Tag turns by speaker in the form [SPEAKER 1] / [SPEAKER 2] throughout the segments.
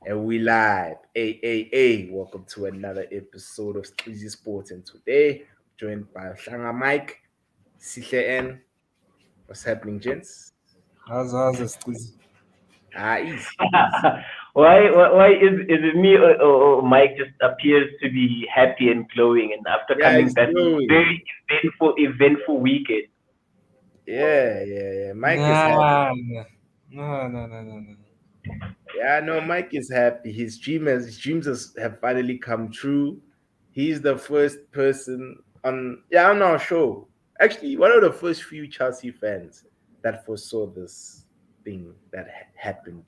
[SPEAKER 1] And we live. Hey, welcome to another episode of Easy Sports. And today, joined by Shanga Mike, Sihle N. What's happening, gents?
[SPEAKER 2] How's this quiz?
[SPEAKER 1] Easy.
[SPEAKER 3] why is it me or Mike just appears to be happy and glowing and after
[SPEAKER 1] Yeah,
[SPEAKER 3] coming
[SPEAKER 1] it's
[SPEAKER 3] back from a
[SPEAKER 1] glowing.
[SPEAKER 3] very eventful weekend.
[SPEAKER 1] Yeah. Mike is happy.
[SPEAKER 2] Nah, no.
[SPEAKER 1] Yeah, no, Mike is happy. His dreams have finally come true. He's the first person on our show. Actually, one of the first few Chelsea fans that foresaw this thing that happened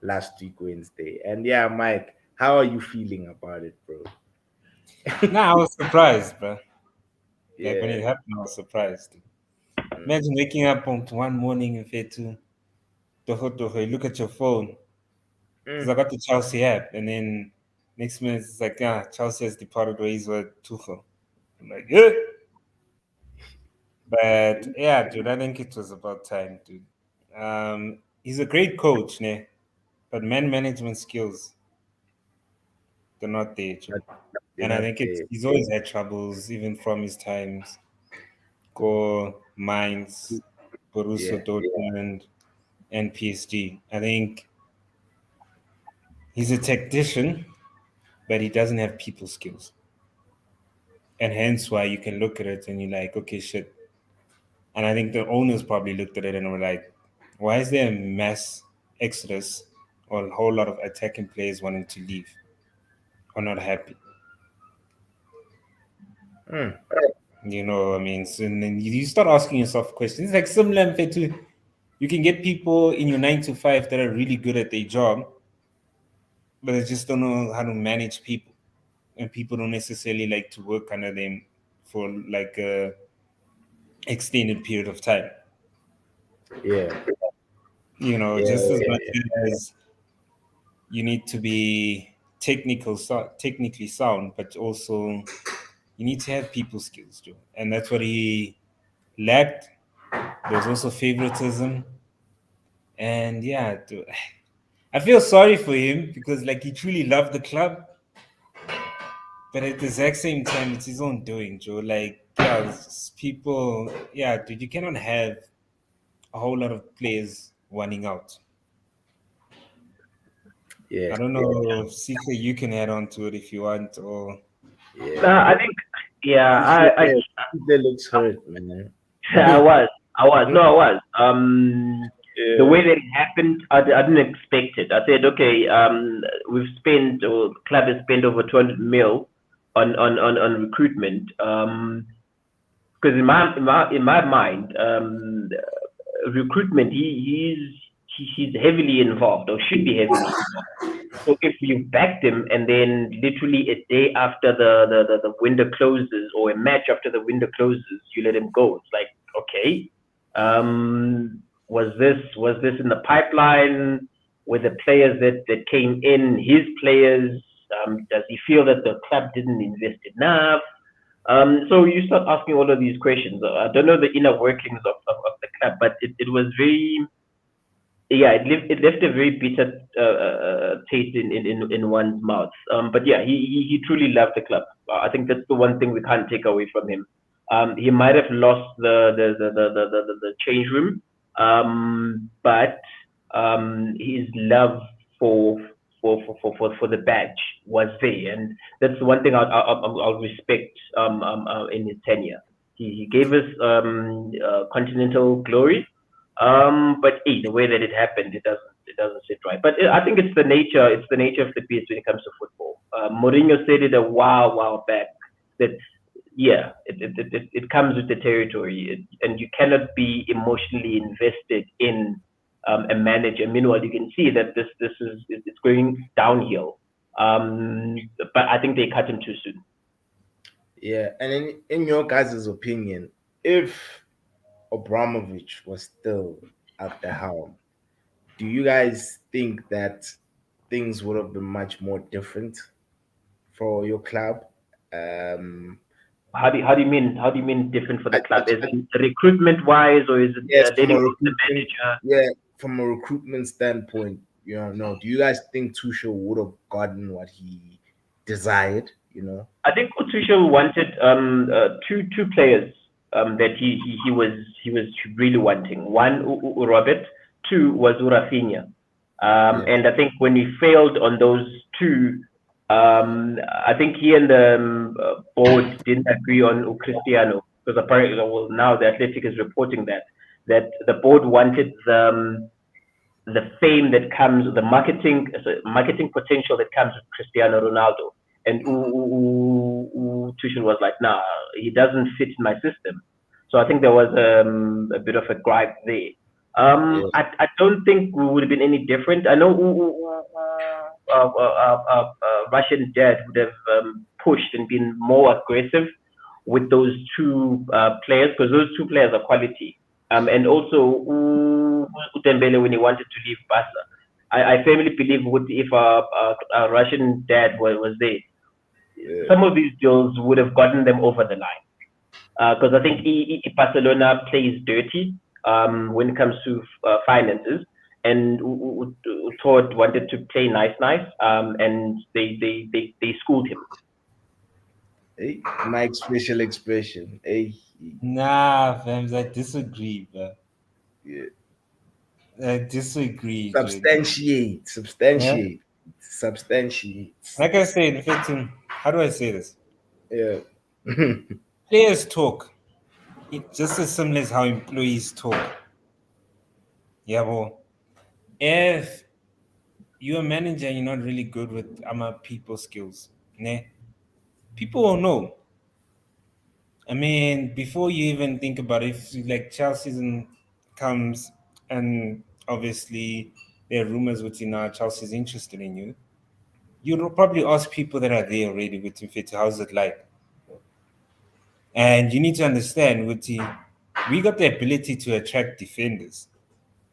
[SPEAKER 1] last week Wednesday. And yeah, Mike, how are you feeling about it, bro?
[SPEAKER 2] Nah, I was surprised, bro. Like when
[SPEAKER 1] Yeah.
[SPEAKER 2] it happened, I was surprised.
[SPEAKER 1] Mm.
[SPEAKER 2] Imagine waking up on one morning and say to you look at your phone because I
[SPEAKER 1] Mm.
[SPEAKER 2] got the Chelsea app, and then next minute it's like, Chelsea has departed ways with Tuchel. I'm like, yeah. But yeah, dude, I think it was about time, dude. He's a great coach, ne? But man management skills, they're not there, dude.
[SPEAKER 1] They're
[SPEAKER 2] And I
[SPEAKER 1] not
[SPEAKER 2] think
[SPEAKER 1] there.
[SPEAKER 2] he's always had troubles, even from his times. Go Mainz,
[SPEAKER 1] Yeah.
[SPEAKER 2] Borussia Dortmund, and PSG. I think he's a technician, but he doesn't have people skills. And hence why you can look at it and you're like, okay, shit. And I think the owners probably looked at it and were like, why is there a mass exodus or a whole lot of attacking players wanting to leave or not happy?
[SPEAKER 1] Mm.
[SPEAKER 2] I mean, so and then you start asking yourself questions. It's like similar to you can get people in your 9 to 5 that are really good at their job, but they just don't know how to manage people. And people don't necessarily like to work under them for like a extended period of time.
[SPEAKER 1] Yeah.
[SPEAKER 2] Just as
[SPEAKER 1] Yeah.
[SPEAKER 2] much as you need to be technically sound, but also you need to have people skills too. And that's what he lacked. There's also favoritism. And yeah, dude, I feel sorry for him because like he truly loved the club, but at the exact same time, it's his own doing, Joe. Like, yeah, people, yeah, dude, you cannot have a whole lot of players wanting out.
[SPEAKER 1] Yeah.
[SPEAKER 2] I don't know, Sika, you can add on to it if you want, or
[SPEAKER 1] Yeah.
[SPEAKER 3] I think yeah,
[SPEAKER 1] Sihle looks hurt, man.
[SPEAKER 3] I was I was no I was the
[SPEAKER 1] Yeah.
[SPEAKER 3] way that it happened, I didn't expect it. I said, okay, we've spent or club has spent over 200 mil on recruitment. Because in my mind, recruitment he's heavily involved or should be heavily involved. So if you backed him and then literally a day after the window closes or a match after the window closes, you let him go. It's like, okay, was this in the pipeline? Were the players that came in his players? Does he feel that the club didn't invest enough? So you start asking all of these questions. I don't know the inner workings of the club, but it was very, yeah, it left a very bitter taste in one's mouth. But yeah, he truly loved the club. I think that's the one thing we can't take away from him. He might have lost the change room, but his love for for the badge was there, and that's the one thing I'll respect in his tenure. He gave us continental glory, but the way that it happened, it doesn't sit right. But I think it's the nature of the beast when it comes to football. Mourinho said it a while back that yeah, it comes with the territory, and you cannot be emotionally invested in a manager. Meanwhile, you can see that this is it's going downhill. But I think they cut him too soon.
[SPEAKER 1] Yeah. And in your guys' opinion, if Abramovich was still at the helm, do you guys think that things would have been much more different for your club? Um,
[SPEAKER 3] How do you mean different for
[SPEAKER 1] I,
[SPEAKER 3] the club? Is
[SPEAKER 1] I,
[SPEAKER 3] it recruitment wise, or is it
[SPEAKER 1] yes,
[SPEAKER 3] letting go of the manager?
[SPEAKER 1] from a recruitment standpoint, No. Do you guys think Tuchel would have gotten what he desired?
[SPEAKER 3] I think Tuchel wanted two players that he was really wanting. One, Robert. Two was Rafinha.
[SPEAKER 1] Yeah.
[SPEAKER 3] And I think when he failed on those two, I think he and the board didn't agree on Cristiano, because apparently, well, now the Athletic is reporting that the board wanted the fame that comes, the marketing potential that comes with Cristiano Ronaldo. And Tuchel was like, nah, he doesn't fit in my system. So I think there was a bit of a gripe there.
[SPEAKER 1] Yeah.
[SPEAKER 3] I don't think we would have been any different. I know Russian dad would have pushed and been more aggressive with those two players, because those two players are quality. And also Dembele, when he wanted to leave Barca, I firmly believe if a Russian dad was there,
[SPEAKER 1] Yeah.
[SPEAKER 3] some of these deals would have gotten them over the line. Because I think Barcelona plays dirty when it comes to finances, and Todd wanted to play nice, and they schooled him.
[SPEAKER 1] Hey, Mike's facial expression. Hey,
[SPEAKER 2] Nah, fams, I disagree, bro.
[SPEAKER 1] yeah.
[SPEAKER 2] I disagree, dude.
[SPEAKER 1] Substantiate,
[SPEAKER 2] Yeah?
[SPEAKER 1] substantiate, substantiate.
[SPEAKER 2] Like I said, how do I say this?
[SPEAKER 1] Yeah.
[SPEAKER 2] Players talk. It's just as similar as how employees talk. Yeah, well, if you're a manager and you're not really good with people skills, ne? People will know. I mean, before you even think about it, if like Chelsea season comes and obviously there are rumors within Chelsea's interested in you, you'll probably ask people that are there already with Fit, how's it like? And you need to understand, Wuti, we got the ability to attract defenders,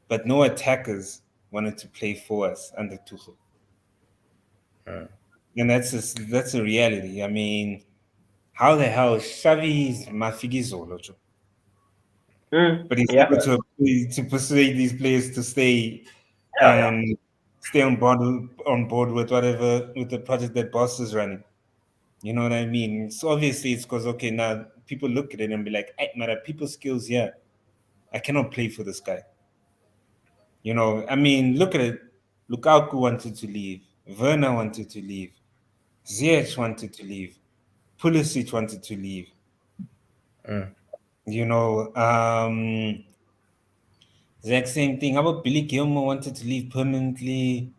[SPEAKER 2] but no attackers wanted to play for us under Tuchel. And that's a reality. I mean, how the hell Xavi's Mafigizolo, but he's
[SPEAKER 3] Yeah.
[SPEAKER 2] able to persuade these players to stay
[SPEAKER 3] Yeah.
[SPEAKER 2] and stay on board with whatever with the project that boss is running. You know what I mean? So obviously it's because okay, now people look at it and be like, hey, man, people skills here. I cannot play for this guy. You know, I mean, look at it. Lukaku wanted to leave. Werner wanted to leave. Ziyech wanted to leave. Pulisic wanted to leave.
[SPEAKER 1] Mm.
[SPEAKER 2] You know, exact same thing. How about Billy Gilmore wanted to leave permanently?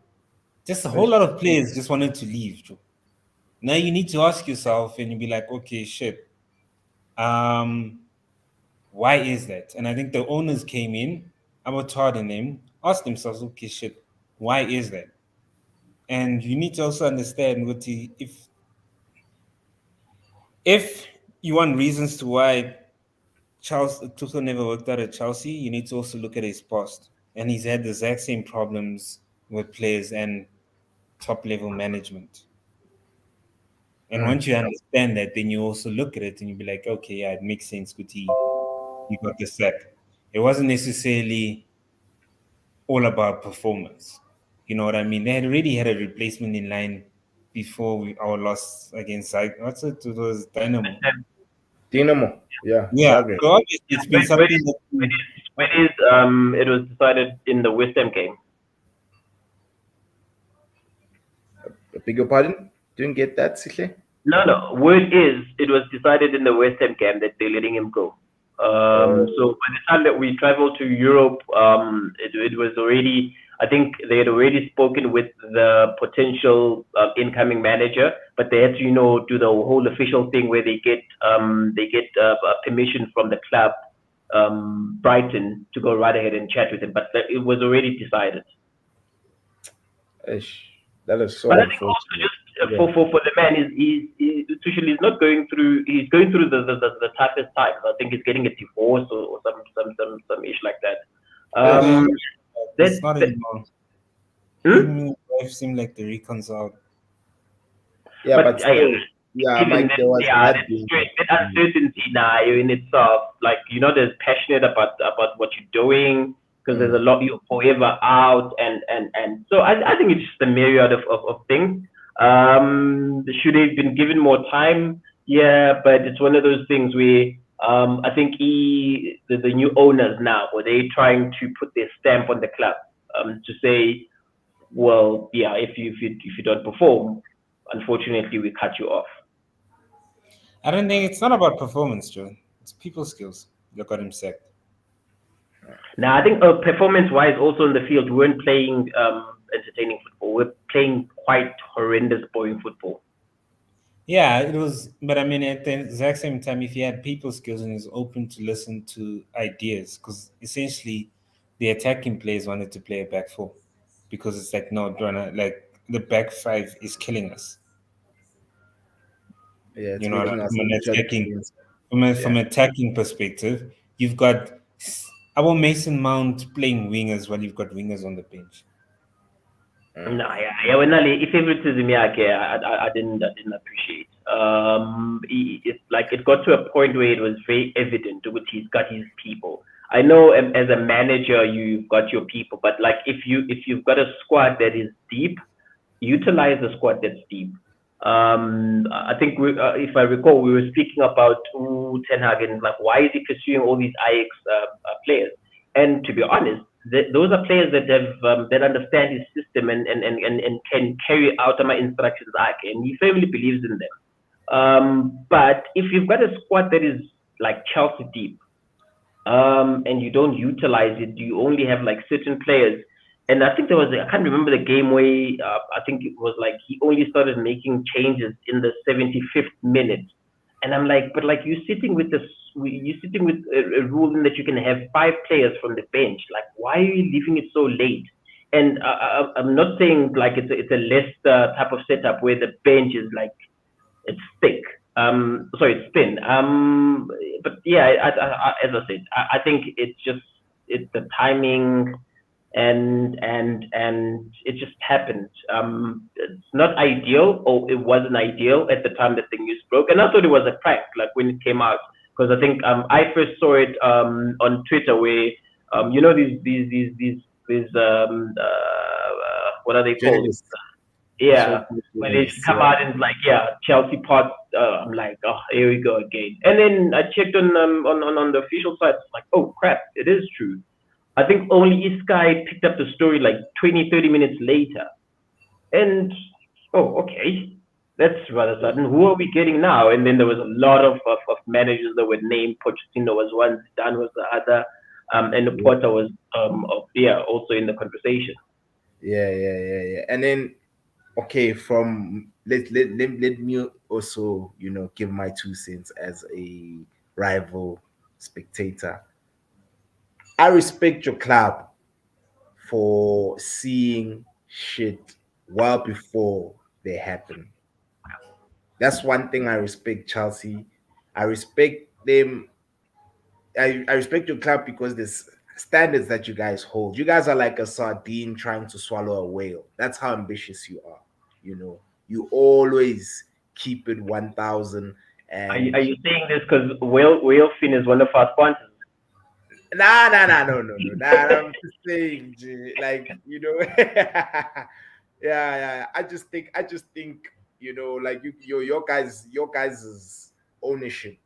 [SPEAKER 2] Just a whole lot of players just wanted to leave, Joe. Now you need to ask yourself and you be like, okay, shit. Why is that? And I think the owners came in, about Todd and them, asked themselves, okay, shit, why is that? And you need to also understand what if you want reasons to why Tuchel never worked out at Chelsea, you need to also look at his past. And he's had the exact same problems with players and top level management. And once you understand that, then you also look at it and you be like, okay, yeah, it makes sense. Good, he got the sack. It wasn't necessarily all about performance. You know what I mean? They had already had a replacement in line before our loss against what's it? It was Dynamo.
[SPEAKER 1] Dynamo. Yeah.
[SPEAKER 2] Yeah,
[SPEAKER 1] Zagreb.
[SPEAKER 2] so obviously it's been something that
[SPEAKER 3] When it was decided in the West Ham game.
[SPEAKER 1] I beg your pardon? Didn't get that, Sihle?
[SPEAKER 3] No. Word is, it was decided in the West Ham game that they're letting him go. So by the time that we traveled to Europe, it was already. I think they had already spoken with the potential incoming manager, but they had to, do the whole official thing where they get permission from the club, Brighton, to go right ahead and chat with him. But it was already decided.
[SPEAKER 1] That is so
[SPEAKER 3] But I think also
[SPEAKER 1] unfortunate.
[SPEAKER 3] just for the man, Tuchel is not going through. He's going through the toughest times. I think he's getting a divorce or some ish like that.
[SPEAKER 2] it's not anymore. Him and his wife seem like they reconciled.
[SPEAKER 1] Yeah, but still,
[SPEAKER 3] even
[SPEAKER 1] Mike, there was
[SPEAKER 3] that
[SPEAKER 1] that being.
[SPEAKER 3] uncertainty now in itself. Like, you're not as passionate about what you're doing. because there's a
[SPEAKER 1] Mm.
[SPEAKER 3] lot you forever out, and so I think it's just a myriad of things. Should have been given more time, yeah, but it's one of those things where I think the new owners now, were they trying to put their stamp on the club, to say, well, yeah, if you don't perform, unfortunately, we cut you off.
[SPEAKER 2] I don't think it's not about performance, Joe. It's people skills that got him sacked.
[SPEAKER 3] Now, I think performance-wise, also in the field, we weren't playing entertaining football. We're playing quite horrendous, boring football.
[SPEAKER 2] Yeah, it was, but I mean, at the exact same time, if he had people skills and is open to listen to ideas, because essentially the attacking players wanted to play a back four because it's like, no, Donna, like the back five is killing us.
[SPEAKER 1] Yeah, it's
[SPEAKER 2] You know,
[SPEAKER 1] making us
[SPEAKER 2] from an
[SPEAKER 1] mutually
[SPEAKER 2] attacking,
[SPEAKER 1] defensive.
[SPEAKER 2] from
[SPEAKER 1] Yeah.
[SPEAKER 2] an attacking perspective, you've got our Mason Mount playing wingers while you've got wingers on the bench.
[SPEAKER 3] No,
[SPEAKER 1] Mm.
[SPEAKER 3] yeah, yeah. When I favoritism, yeah, okay, I didn't appreciate. It like it got to a point where it was very evident which he's got his people. I know as a manager you've got your people, but like if you've got a squad that is deep, utilize the squad that's deep. I think if I recall, we were speaking about Ten Hag and like why is he pursuing all these Ajax players? And to be honest, those are players that have that understand his system and can carry out my instructions. And he firmly believes in them. But if you've got a squad that is like Chelsea deep, and you don't utilize it, you only have like certain players. And I think there was, I can't remember the game where I think it was like he only started making changes in the 75th minute. And I'm like, but like you're sitting with a ruling that you can have five players from the bench. Like, why are you leaving it so late? And I'm not saying like it's a Leicester type of setup where the bench is like it's thick. Sorry, it's thin. But yeah, as I said, I think it's the timing and it just happened. It's not ideal, or it wasn't ideal at the time that the news broke, and I thought it was a prank, like when it came out, because I think I first saw it on Twitter where these what are they called?
[SPEAKER 1] Journalists, the
[SPEAKER 3] Yeah,
[SPEAKER 1] so-called
[SPEAKER 3] when they
[SPEAKER 1] journalists.
[SPEAKER 3] come
[SPEAKER 1] Yeah.
[SPEAKER 3] out and like, yeah, Chelsea pot. I'm like, oh, here we go again. And then I checked on the official site. It's like, oh crap, it is true. I think only this guy picked up the story like 20, 30 minutes later. And oh, okay, that's rather
[SPEAKER 1] Yeah.
[SPEAKER 3] sudden. Who are we getting now? And then there was a lot of managers that were named. Pochettino was one, Dan was the other, and
[SPEAKER 1] Yeah.
[SPEAKER 3] Porter was yeah, also in the conversation.
[SPEAKER 1] Yeah. And then okay, from let me also, give my 2 cents as a rival spectator. I respect your club for seeing shit well before they happen. That's one thing I respect Chelsea. I respect them. I respect your club because there's standards that you guys hold. You guys are like a sardine trying to swallow a whale. That's how ambitious you are. You always keep it 1,000. And
[SPEAKER 3] Are you saying this because Whale Fin is one of our sponsors?
[SPEAKER 1] nah, no. Nah, I'm just saying, like, yeah. I just think, like your guys' ownership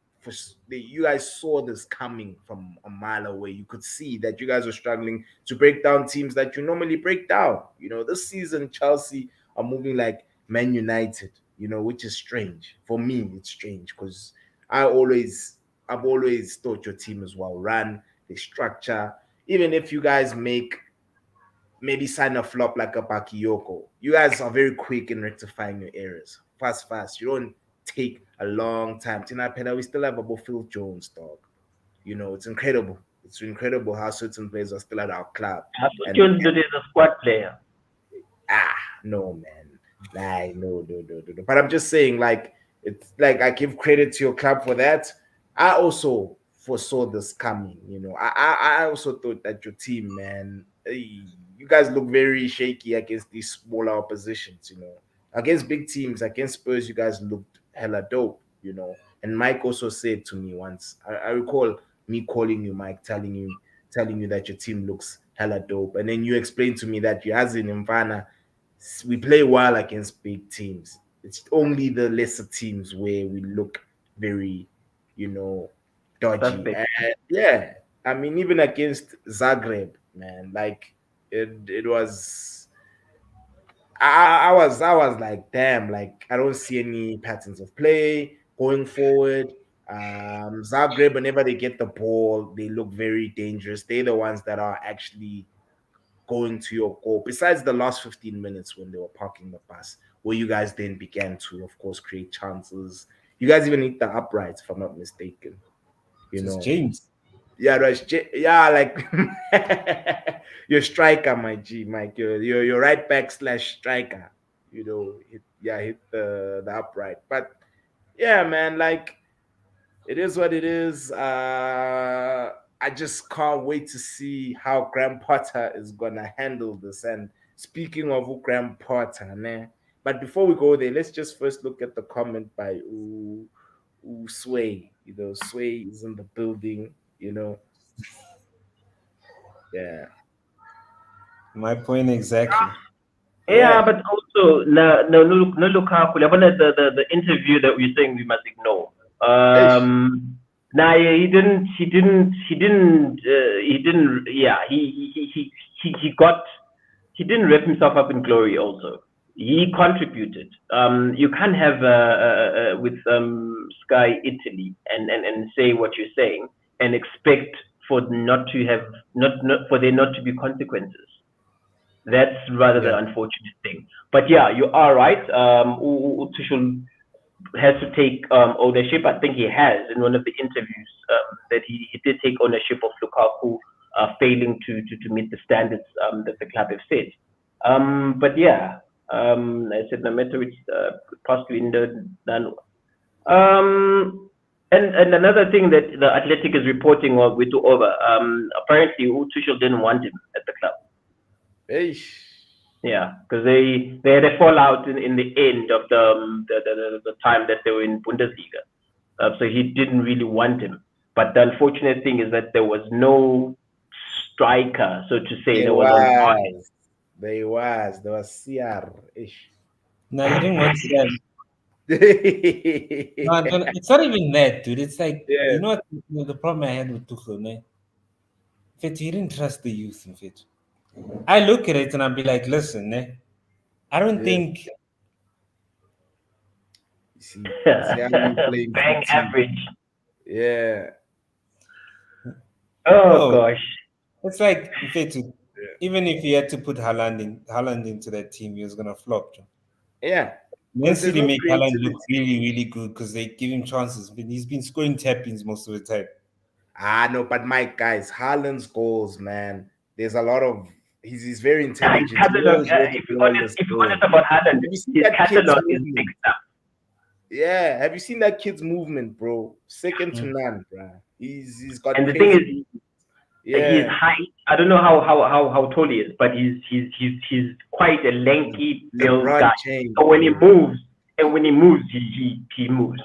[SPEAKER 1] you guys saw this coming from a mile away. You could see that you guys were struggling to break down teams that you normally break down. This season Chelsea are moving like Man United, which is strange. For me, it's strange because I always I've always thought your team is well run, the structure. Even if you guys maybe sign a flop like a Bakayoko. You guys are very quick in rectifying your errors. Fast. You don't take a long time. Tina Pena, we still have about Phil Jones, dog. It's incredible. It's incredible how certain players are still at our club.
[SPEAKER 3] I thought
[SPEAKER 1] And
[SPEAKER 3] Jones is a squad player.
[SPEAKER 1] ah, no, man. Like, no. But I'm just saying, like, it's like I give credit to your club for that. I also foresaw this coming. I also thought that your team, man, you guys look very shaky against these smaller oppositions. Against big teams, against Spurs, you guys looked hella dope. And Mike also said to me once, I recall me calling you, Mike, telling you that your team looks hella dope. And then you explained to me that you as in Mfana, we play well against big teams. It's only the lesser teams where we look very, you know, dodgy.
[SPEAKER 3] Suspect.
[SPEAKER 1] And yeah, I mean, even against Zagreb, man, like it was. I was like, damn, like I don't see any patterns of play going forward. Zagreb, whenever they get the ball, they look very dangerous. They're the ones that are actually going to your goal. Besides the last 15 minutes when they were parking the bus, where you guys then began to, of course, create chances. You guys even hit the uprights, if I'm not mistaken. You
[SPEAKER 2] Just
[SPEAKER 1] know,
[SPEAKER 2] James.
[SPEAKER 1] yeah, yeah, like your striker, my G, Mike, your right back slash striker. Hit the upright. But yeah, man, like it is what it is. I just can't wait to see how Graham Potter is gonna handle this. And speaking of Graham Potter, né? But before we go there, let's just first look at the comment by Sway. Sway is in the building. Yeah,
[SPEAKER 2] My point exactly.
[SPEAKER 3] Yeah,
[SPEAKER 1] yeah.
[SPEAKER 3] but also no Lukaku. I wanted the interview that we're saying we must ignore.
[SPEAKER 1] Ish.
[SPEAKER 3] Nah, yeah, he didn't. Yeah, he didn't wrap himself up in glory. Also, he contributed. You can't have with Sky Italy and say what you're saying and expect for not to have not for there not to be consequences. That's rather the
[SPEAKER 1] Yeah.
[SPEAKER 3] unfortunate thing. But yeah, you are right. Tuchel has to take ownership. I think he has in one of the interviews that he did take ownership of Lukaku failing to meet the standards that the club have set. But yeah, I said no matter which past window done. And another thing that the Athletic is reporting with over, apparently Tuchel didn't want him at the club.
[SPEAKER 1] Ish.
[SPEAKER 3] Yeah, because they had a fallout in the end of the time that they were in Bundesliga. So he didn't really want him. But the unfortunate thing is that there was no striker, so to say.
[SPEAKER 1] There
[SPEAKER 3] There was only Martin.
[SPEAKER 1] was. There was CR. Ish.
[SPEAKER 2] No, he didn't want Sam. No,
[SPEAKER 1] Yeah.
[SPEAKER 2] it's not even that, dude. It's like, you know what the problem I had with Tuchel, man? In fact, he didn't trust the youth, in fact. I look at it and I'll be like, listen, I don't
[SPEAKER 1] Yeah.
[SPEAKER 2] think.
[SPEAKER 1] You see how you playing
[SPEAKER 3] Bang
[SPEAKER 1] fatigue.
[SPEAKER 3] average.
[SPEAKER 1] Yeah.
[SPEAKER 3] Oh
[SPEAKER 2] Bro,
[SPEAKER 3] gosh.
[SPEAKER 2] it's like, in fact, even if he had to put Haaland into that team, he was going to flop. Joe.
[SPEAKER 1] Yeah.
[SPEAKER 2] Man
[SPEAKER 1] Because there's
[SPEAKER 2] City
[SPEAKER 1] no
[SPEAKER 2] make Haaland look
[SPEAKER 1] creativity.
[SPEAKER 2] really, really good because they give him chances. But he's been scoring tap-ins most of the time.
[SPEAKER 1] No, but Mike, guys, Haaland's goals, man. There's a lot of he's very
[SPEAKER 3] Yeah, his
[SPEAKER 1] intelligent. He
[SPEAKER 3] catalog.
[SPEAKER 1] knows where the ball is
[SPEAKER 3] If you're honest
[SPEAKER 1] going.
[SPEAKER 3] about Haaland,
[SPEAKER 1] Have you seen
[SPEAKER 3] his
[SPEAKER 1] that kid's
[SPEAKER 3] catalog is big
[SPEAKER 1] movement?
[SPEAKER 3] stuff.
[SPEAKER 1] Yeah, have you seen that kid's movement, bro? Second to
[SPEAKER 2] Mm.
[SPEAKER 1] none, bro. He's got
[SPEAKER 3] And the thing
[SPEAKER 1] crazy
[SPEAKER 3] is,
[SPEAKER 1] movement.
[SPEAKER 3] his
[SPEAKER 1] Yeah,
[SPEAKER 3] height. I don't know how tall he is, but he's quite a lanky built
[SPEAKER 1] LeBron
[SPEAKER 3] guy.
[SPEAKER 1] James,
[SPEAKER 3] So when he
[SPEAKER 1] bro.
[SPEAKER 3] moves, he moves.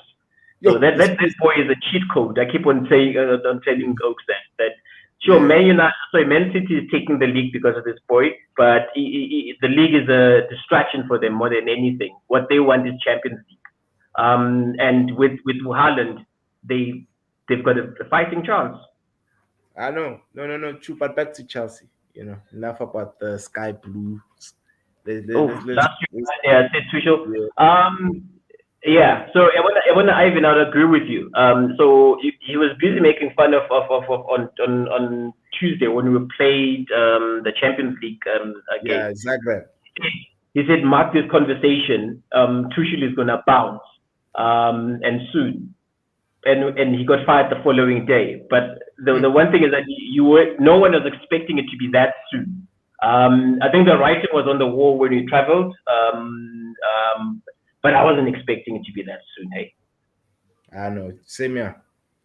[SPEAKER 3] So
[SPEAKER 1] Yo,
[SPEAKER 3] that boy is a cheat code. I keep on saying, on telling Oaks that sure,
[SPEAKER 1] yeah.
[SPEAKER 3] Man City is taking the league because of this boy, but the league is a distraction for them more than anything. What they want is Champions League. And with Haaland, they've got a fighting chance.
[SPEAKER 1] I know. No, true. But back to Chelsea. Enough about the sky blues.
[SPEAKER 3] Oh, last year I said Tuchel.
[SPEAKER 1] Yeah.
[SPEAKER 3] Yeah. So I Ivan, I'd agree with you. So he was busy making fun of on Tuesday when we played the Champions League game.
[SPEAKER 1] Yeah, Zagreb.
[SPEAKER 3] He said, "Mark this conversation. Tuchel is gonna bounce, and soon." And he got fired the following day. But the one thing is that no one was expecting it to be that soon. I think the writing was on the wall when we traveled, but I wasn't expecting it to be that soon. Hey,
[SPEAKER 1] I know. Same here.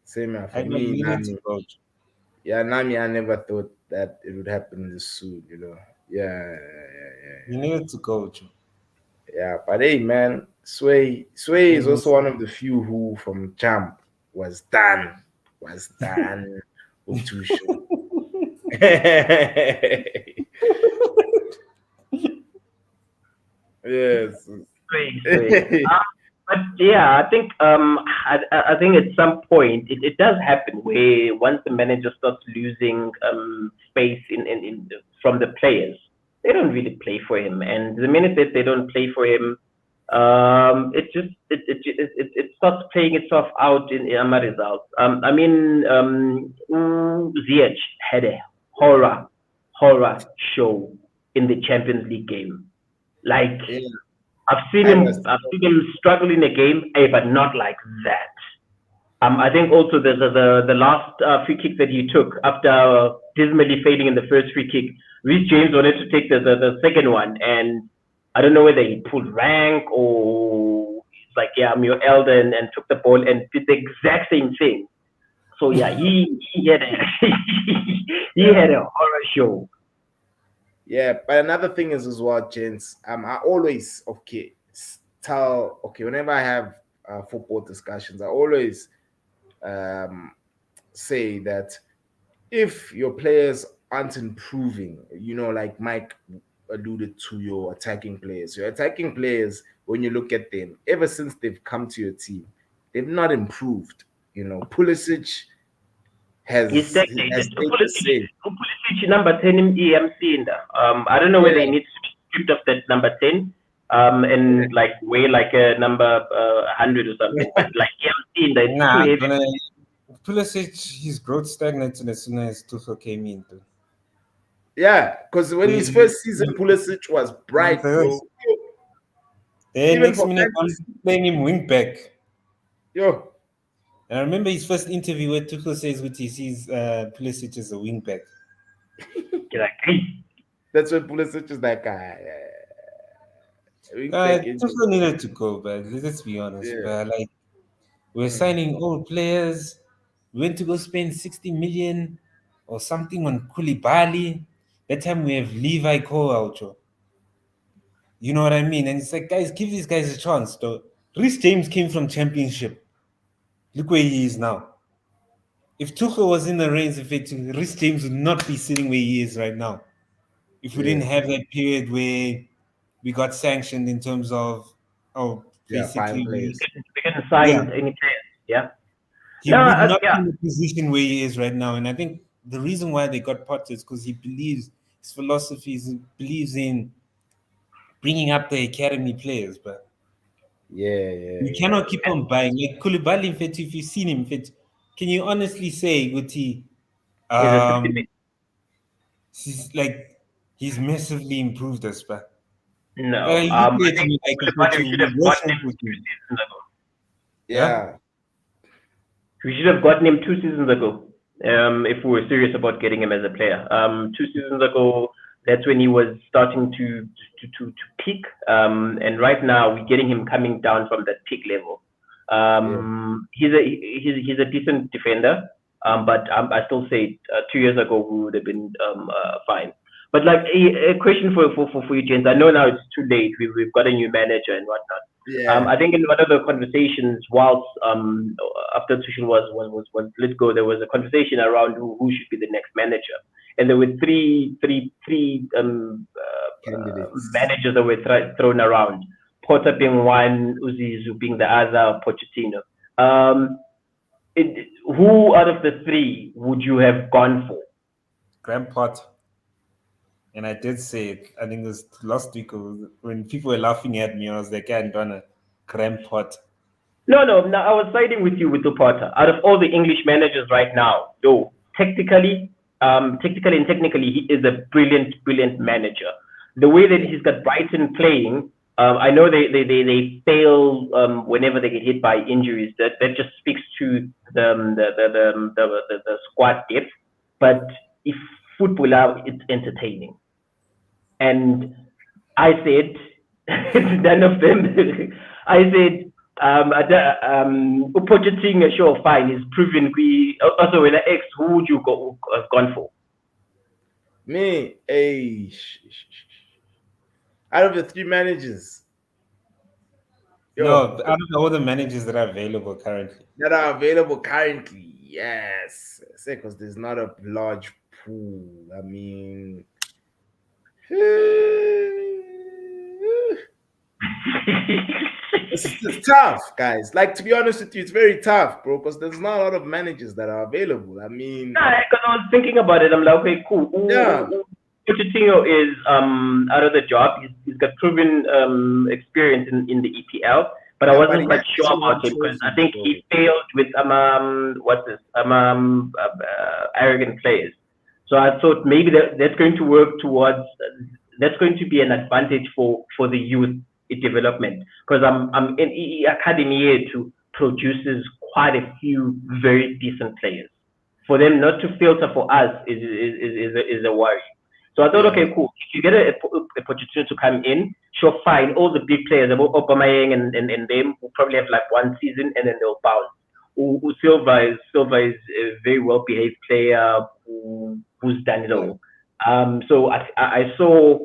[SPEAKER 1] For
[SPEAKER 2] I know
[SPEAKER 1] me,
[SPEAKER 2] you need
[SPEAKER 1] Nami.
[SPEAKER 2] to go.
[SPEAKER 1] Yeah, Nami, I never thought that it would happen this soon, Yeah.
[SPEAKER 2] You need to go. Joe.
[SPEAKER 1] Yeah, but hey, man, Sway is
[SPEAKER 2] Yes.
[SPEAKER 1] also one of the few who from Jump was done with Tuchel. Yes.
[SPEAKER 3] Great, great. But yeah, I think I think at some point it does happen where once the manager starts losing space in from the players, they don't really play for him, and the minute that they don't play for him, it starts playing itself out in my results. I mean, Ziyech had a horror show in the Champions League game. Like
[SPEAKER 1] Yeah,
[SPEAKER 3] I've
[SPEAKER 1] I
[SPEAKER 3] seen
[SPEAKER 1] must.
[SPEAKER 3] him struggle in a game, but not like that. I think also the last free kick that he took after dismally failing in the first free kick, Reece James wanted to take the second one, and I don't know whether he pulled rank or it's like, yeah, I'm your elder, and took the ball and did the exact same thing. So yeah, he had a he
[SPEAKER 1] Yeah.
[SPEAKER 3] had a horror show.
[SPEAKER 1] Yeah, but another thing is as well, gents. I always tell whenever I have football discussions, I always um say that if your players aren't improving, like Mike alluded to your attacking players, when you look at them, ever since they've come to your team, they've not improved. Pulisic
[SPEAKER 3] He's
[SPEAKER 1] has
[SPEAKER 3] stagnated.
[SPEAKER 1] stayed the same.
[SPEAKER 3] Pulisic number 10 in EMC in there. I don't know whether he
[SPEAKER 1] Yeah,
[SPEAKER 3] needs to be stripped of that number 10 and like weigh like a number 100 or something. But like EMC in there, it's too
[SPEAKER 2] Nah,
[SPEAKER 3] heavy.
[SPEAKER 2] but Pulisic, his growth stagnated as soon as Tuchel came in. Though.
[SPEAKER 1] yeah, because when his
[SPEAKER 2] We,
[SPEAKER 1] first season, Pulisic was bright, bro.
[SPEAKER 2] the
[SPEAKER 1] Even
[SPEAKER 2] next
[SPEAKER 1] for
[SPEAKER 2] minute, I'm
[SPEAKER 1] fantasy,
[SPEAKER 2] playing him wing back.
[SPEAKER 1] yo,
[SPEAKER 2] And I remember his first interview where Tuchel says with he sees Pulisic as a wing back.
[SPEAKER 3] You're like, hey,
[SPEAKER 1] that's when Pulisic is like, wing back into
[SPEAKER 2] Tuchel needed to go, but let's be honest.
[SPEAKER 1] yeah.
[SPEAKER 2] But like we're
[SPEAKER 1] Mm.
[SPEAKER 2] signing old players. We went to go spend 60 million or something on Koulibaly. That time we have Levi Kovalcho. You know what I mean? And it's like, guys, give these guys a chance. Though Rhys James came from Championship. Look where he is now. If Tuchel was in the reins of it, Rhys James would not be sitting where he is right now. If we didn't
[SPEAKER 1] Yeah,
[SPEAKER 2] have that period where we got sanctioned in terms of, oh,
[SPEAKER 1] yeah, buying
[SPEAKER 2] basically,
[SPEAKER 1] players.
[SPEAKER 3] we can
[SPEAKER 2] yeah,
[SPEAKER 3] sign any players. Yeah.
[SPEAKER 2] he
[SPEAKER 3] No,
[SPEAKER 2] would not be
[SPEAKER 3] yeah.
[SPEAKER 2] in the position where he is right now. And I think the reason why they got Potter is because he believes his philosophies, he believes in bringing up the academy players, but
[SPEAKER 1] Yeah, yeah,
[SPEAKER 2] you
[SPEAKER 1] yeah,
[SPEAKER 2] cannot keep on buying. Like Koulibaly, in fact, if you've seen him, in fact, can you honestly say, Guti,
[SPEAKER 3] He's a specific.
[SPEAKER 2] um, he's like, he's massively improved us, but
[SPEAKER 3] No.
[SPEAKER 2] you look
[SPEAKER 3] I
[SPEAKER 2] at
[SPEAKER 3] think
[SPEAKER 2] him like compared
[SPEAKER 3] Koulibaly,
[SPEAKER 2] to
[SPEAKER 3] we should
[SPEAKER 2] we
[SPEAKER 3] have gotten
[SPEAKER 2] worship
[SPEAKER 3] him
[SPEAKER 2] with
[SPEAKER 3] two
[SPEAKER 2] him.
[SPEAKER 3] seasons ago.
[SPEAKER 2] Yeah?
[SPEAKER 1] yeah.
[SPEAKER 3] We should have gotten him 2 seasons ago. If we were serious about getting him as a player. 2 seasons ago, that's when he was starting to peak. And right now, we're getting him coming down from that peak level.
[SPEAKER 1] Yeah.
[SPEAKER 3] He's a decent defender. But I still say 2 years ago we would have been fine. But like a question for you, James. I know now it's too late. We've got a new manager and whatnot.
[SPEAKER 1] Yeah.
[SPEAKER 3] I think in one of the conversations, whilst after Tuchel was let go, there was a conversation around who should be the next manager, and there were three
[SPEAKER 1] Candidates.
[SPEAKER 3] managers that were thrown around. Potter being one, Uzizu being the other, Pochettino. Um, who out of the three would you have gone for?
[SPEAKER 2] Graham Potter. And I did say it, I think it was last week when people were laughing at me, I was like, I'm gonna Graham Potter.
[SPEAKER 3] No. I was siding with you with the Potter. Out of all the English managers right now, though, technically and technically, he is a brilliant manager. The way that
[SPEAKER 1] Yeah.
[SPEAKER 3] he's got Brighton playing, I know they fail whenever they get hit by injuries. That just speaks to the squad depth. But if football out, it's entertaining. And I said, none of them. I said, Pochettino, sure, fine. He's proven. Also, when I asked, who would you have gone for?
[SPEAKER 1] Me, out of the three managers,
[SPEAKER 2] No,
[SPEAKER 1] yo,
[SPEAKER 2] out of all the managers that are available currently.
[SPEAKER 1] that are available currently, yes, say because there's not a large I mean, it's tough, guys. Like, to be honest with you, it's very tough, bro, because there's not a lot of managers that are available. I mean,
[SPEAKER 3] Yeah, because I was thinking about it. I'm like, okay, cool.
[SPEAKER 1] yeah,
[SPEAKER 3] Pochettino is out of the job. He's got proven experience in the EPL, but I
[SPEAKER 1] yeah, but
[SPEAKER 3] wasn't
[SPEAKER 1] he
[SPEAKER 3] quite
[SPEAKER 1] has
[SPEAKER 3] sure
[SPEAKER 1] won
[SPEAKER 3] about him because I
[SPEAKER 1] trophies,
[SPEAKER 3] think
[SPEAKER 1] bro.
[SPEAKER 3] he failed with what's this arrogant players. So I thought maybe that's going to work towards that's going to be an advantage for the youth development because I'm in academy here to produces quite a few very decent players for them not to filter for us is a worry. So I thought,
[SPEAKER 1] Yeah,
[SPEAKER 3] okay, cool. If you get a Pochettino to come in, sure, fine. All the big players, Aubameyang and them, will probably have like one season and then they'll bounce. Silva is a very well behaved player who's done it
[SPEAKER 1] yeah,
[SPEAKER 3] all. So I saw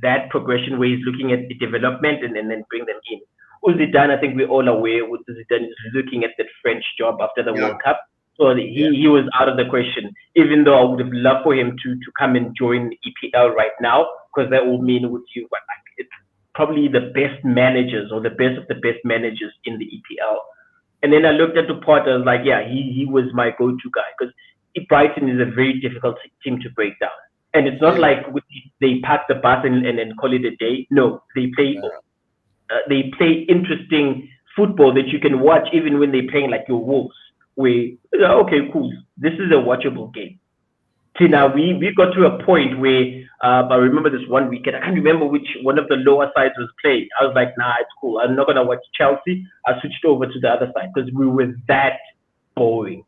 [SPEAKER 3] that progression where he's looking at the development and then bring them in. Zidane, I think we're all aware, Zidane is looking at that French job after the
[SPEAKER 1] yeah,
[SPEAKER 3] World Cup. So
[SPEAKER 1] yeah.
[SPEAKER 3] he was out of the question, even though I would have loved for him to come and join EPL right now, because that would mean with you, like, it's probably the best managers or the best of the best managers in the EPL. And then I looked at the Potter, I was like, yeah, he was my go-to guy, because Brighton is a very difficult team to break down. And it's not
[SPEAKER 1] Yeah.
[SPEAKER 3] like they pack the bus and call it a day. No, they play interesting football that you can watch even when they're playing like your Wolves. Where okay, cool, this is a watchable game. See
[SPEAKER 1] Yeah.
[SPEAKER 3] now we got to a point where I remember this one weekend. I can't remember which one of the lower sides was playing. I was like, nah, it's cool. I'm not gonna watch Chelsea. I switched over to the other side because we were that boring.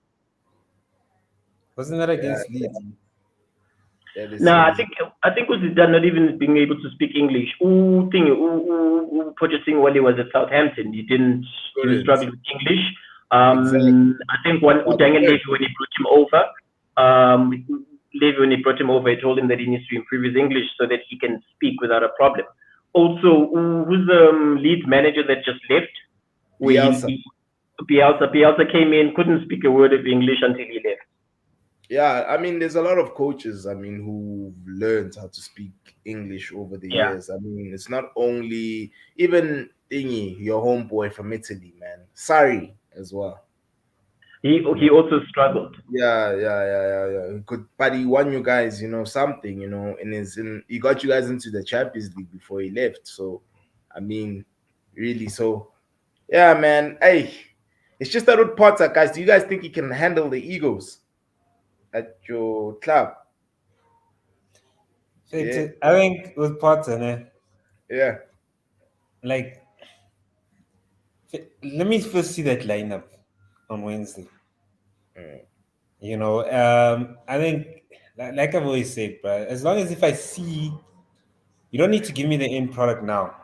[SPEAKER 2] Wasn't that
[SPEAKER 1] Yeah,
[SPEAKER 2] against Leeds?
[SPEAKER 1] that is
[SPEAKER 3] Nah,
[SPEAKER 1] crazy.
[SPEAKER 3] I think was done not even being able to speak English. Purchasing while he was at Southampton, he was
[SPEAKER 1] Couldn't.
[SPEAKER 3] struggling with English.
[SPEAKER 1] Exactly.
[SPEAKER 3] I think one
[SPEAKER 1] But
[SPEAKER 3] Daniel
[SPEAKER 1] good.
[SPEAKER 3] Levy when he brought him over, um, Levy when he brought him over, he told him that he needs to improve his English so that he can speak without a problem. Also, who's the lead manager that just left? Where
[SPEAKER 1] Bielsa.
[SPEAKER 3] Bielsa came in, couldn't speak a word of English until he left.
[SPEAKER 1] Yeah, I mean, there's a lot of coaches, I mean, who've learned how to speak English over the
[SPEAKER 3] Yeah.
[SPEAKER 1] years. I mean, it's not only even Thingy, your homeboy from Italy, man. Sorry as well. You
[SPEAKER 3] He
[SPEAKER 1] know,
[SPEAKER 3] also struggled.
[SPEAKER 1] yeah. He could, but he won you guys, something, he got you guys into the Champions League before he left. So, I mean, really, so yeah, man. Hey, it's just that with Potter, guys. Do you guys think he can handle the egos at your club? Yeah,
[SPEAKER 2] I think with Potter,
[SPEAKER 1] yeah.
[SPEAKER 2] like, let me first see that lineup on Wednesday.
[SPEAKER 1] Mm.
[SPEAKER 2] I think, like I've always said, but as long as if I see, you don't need to give me the end product now,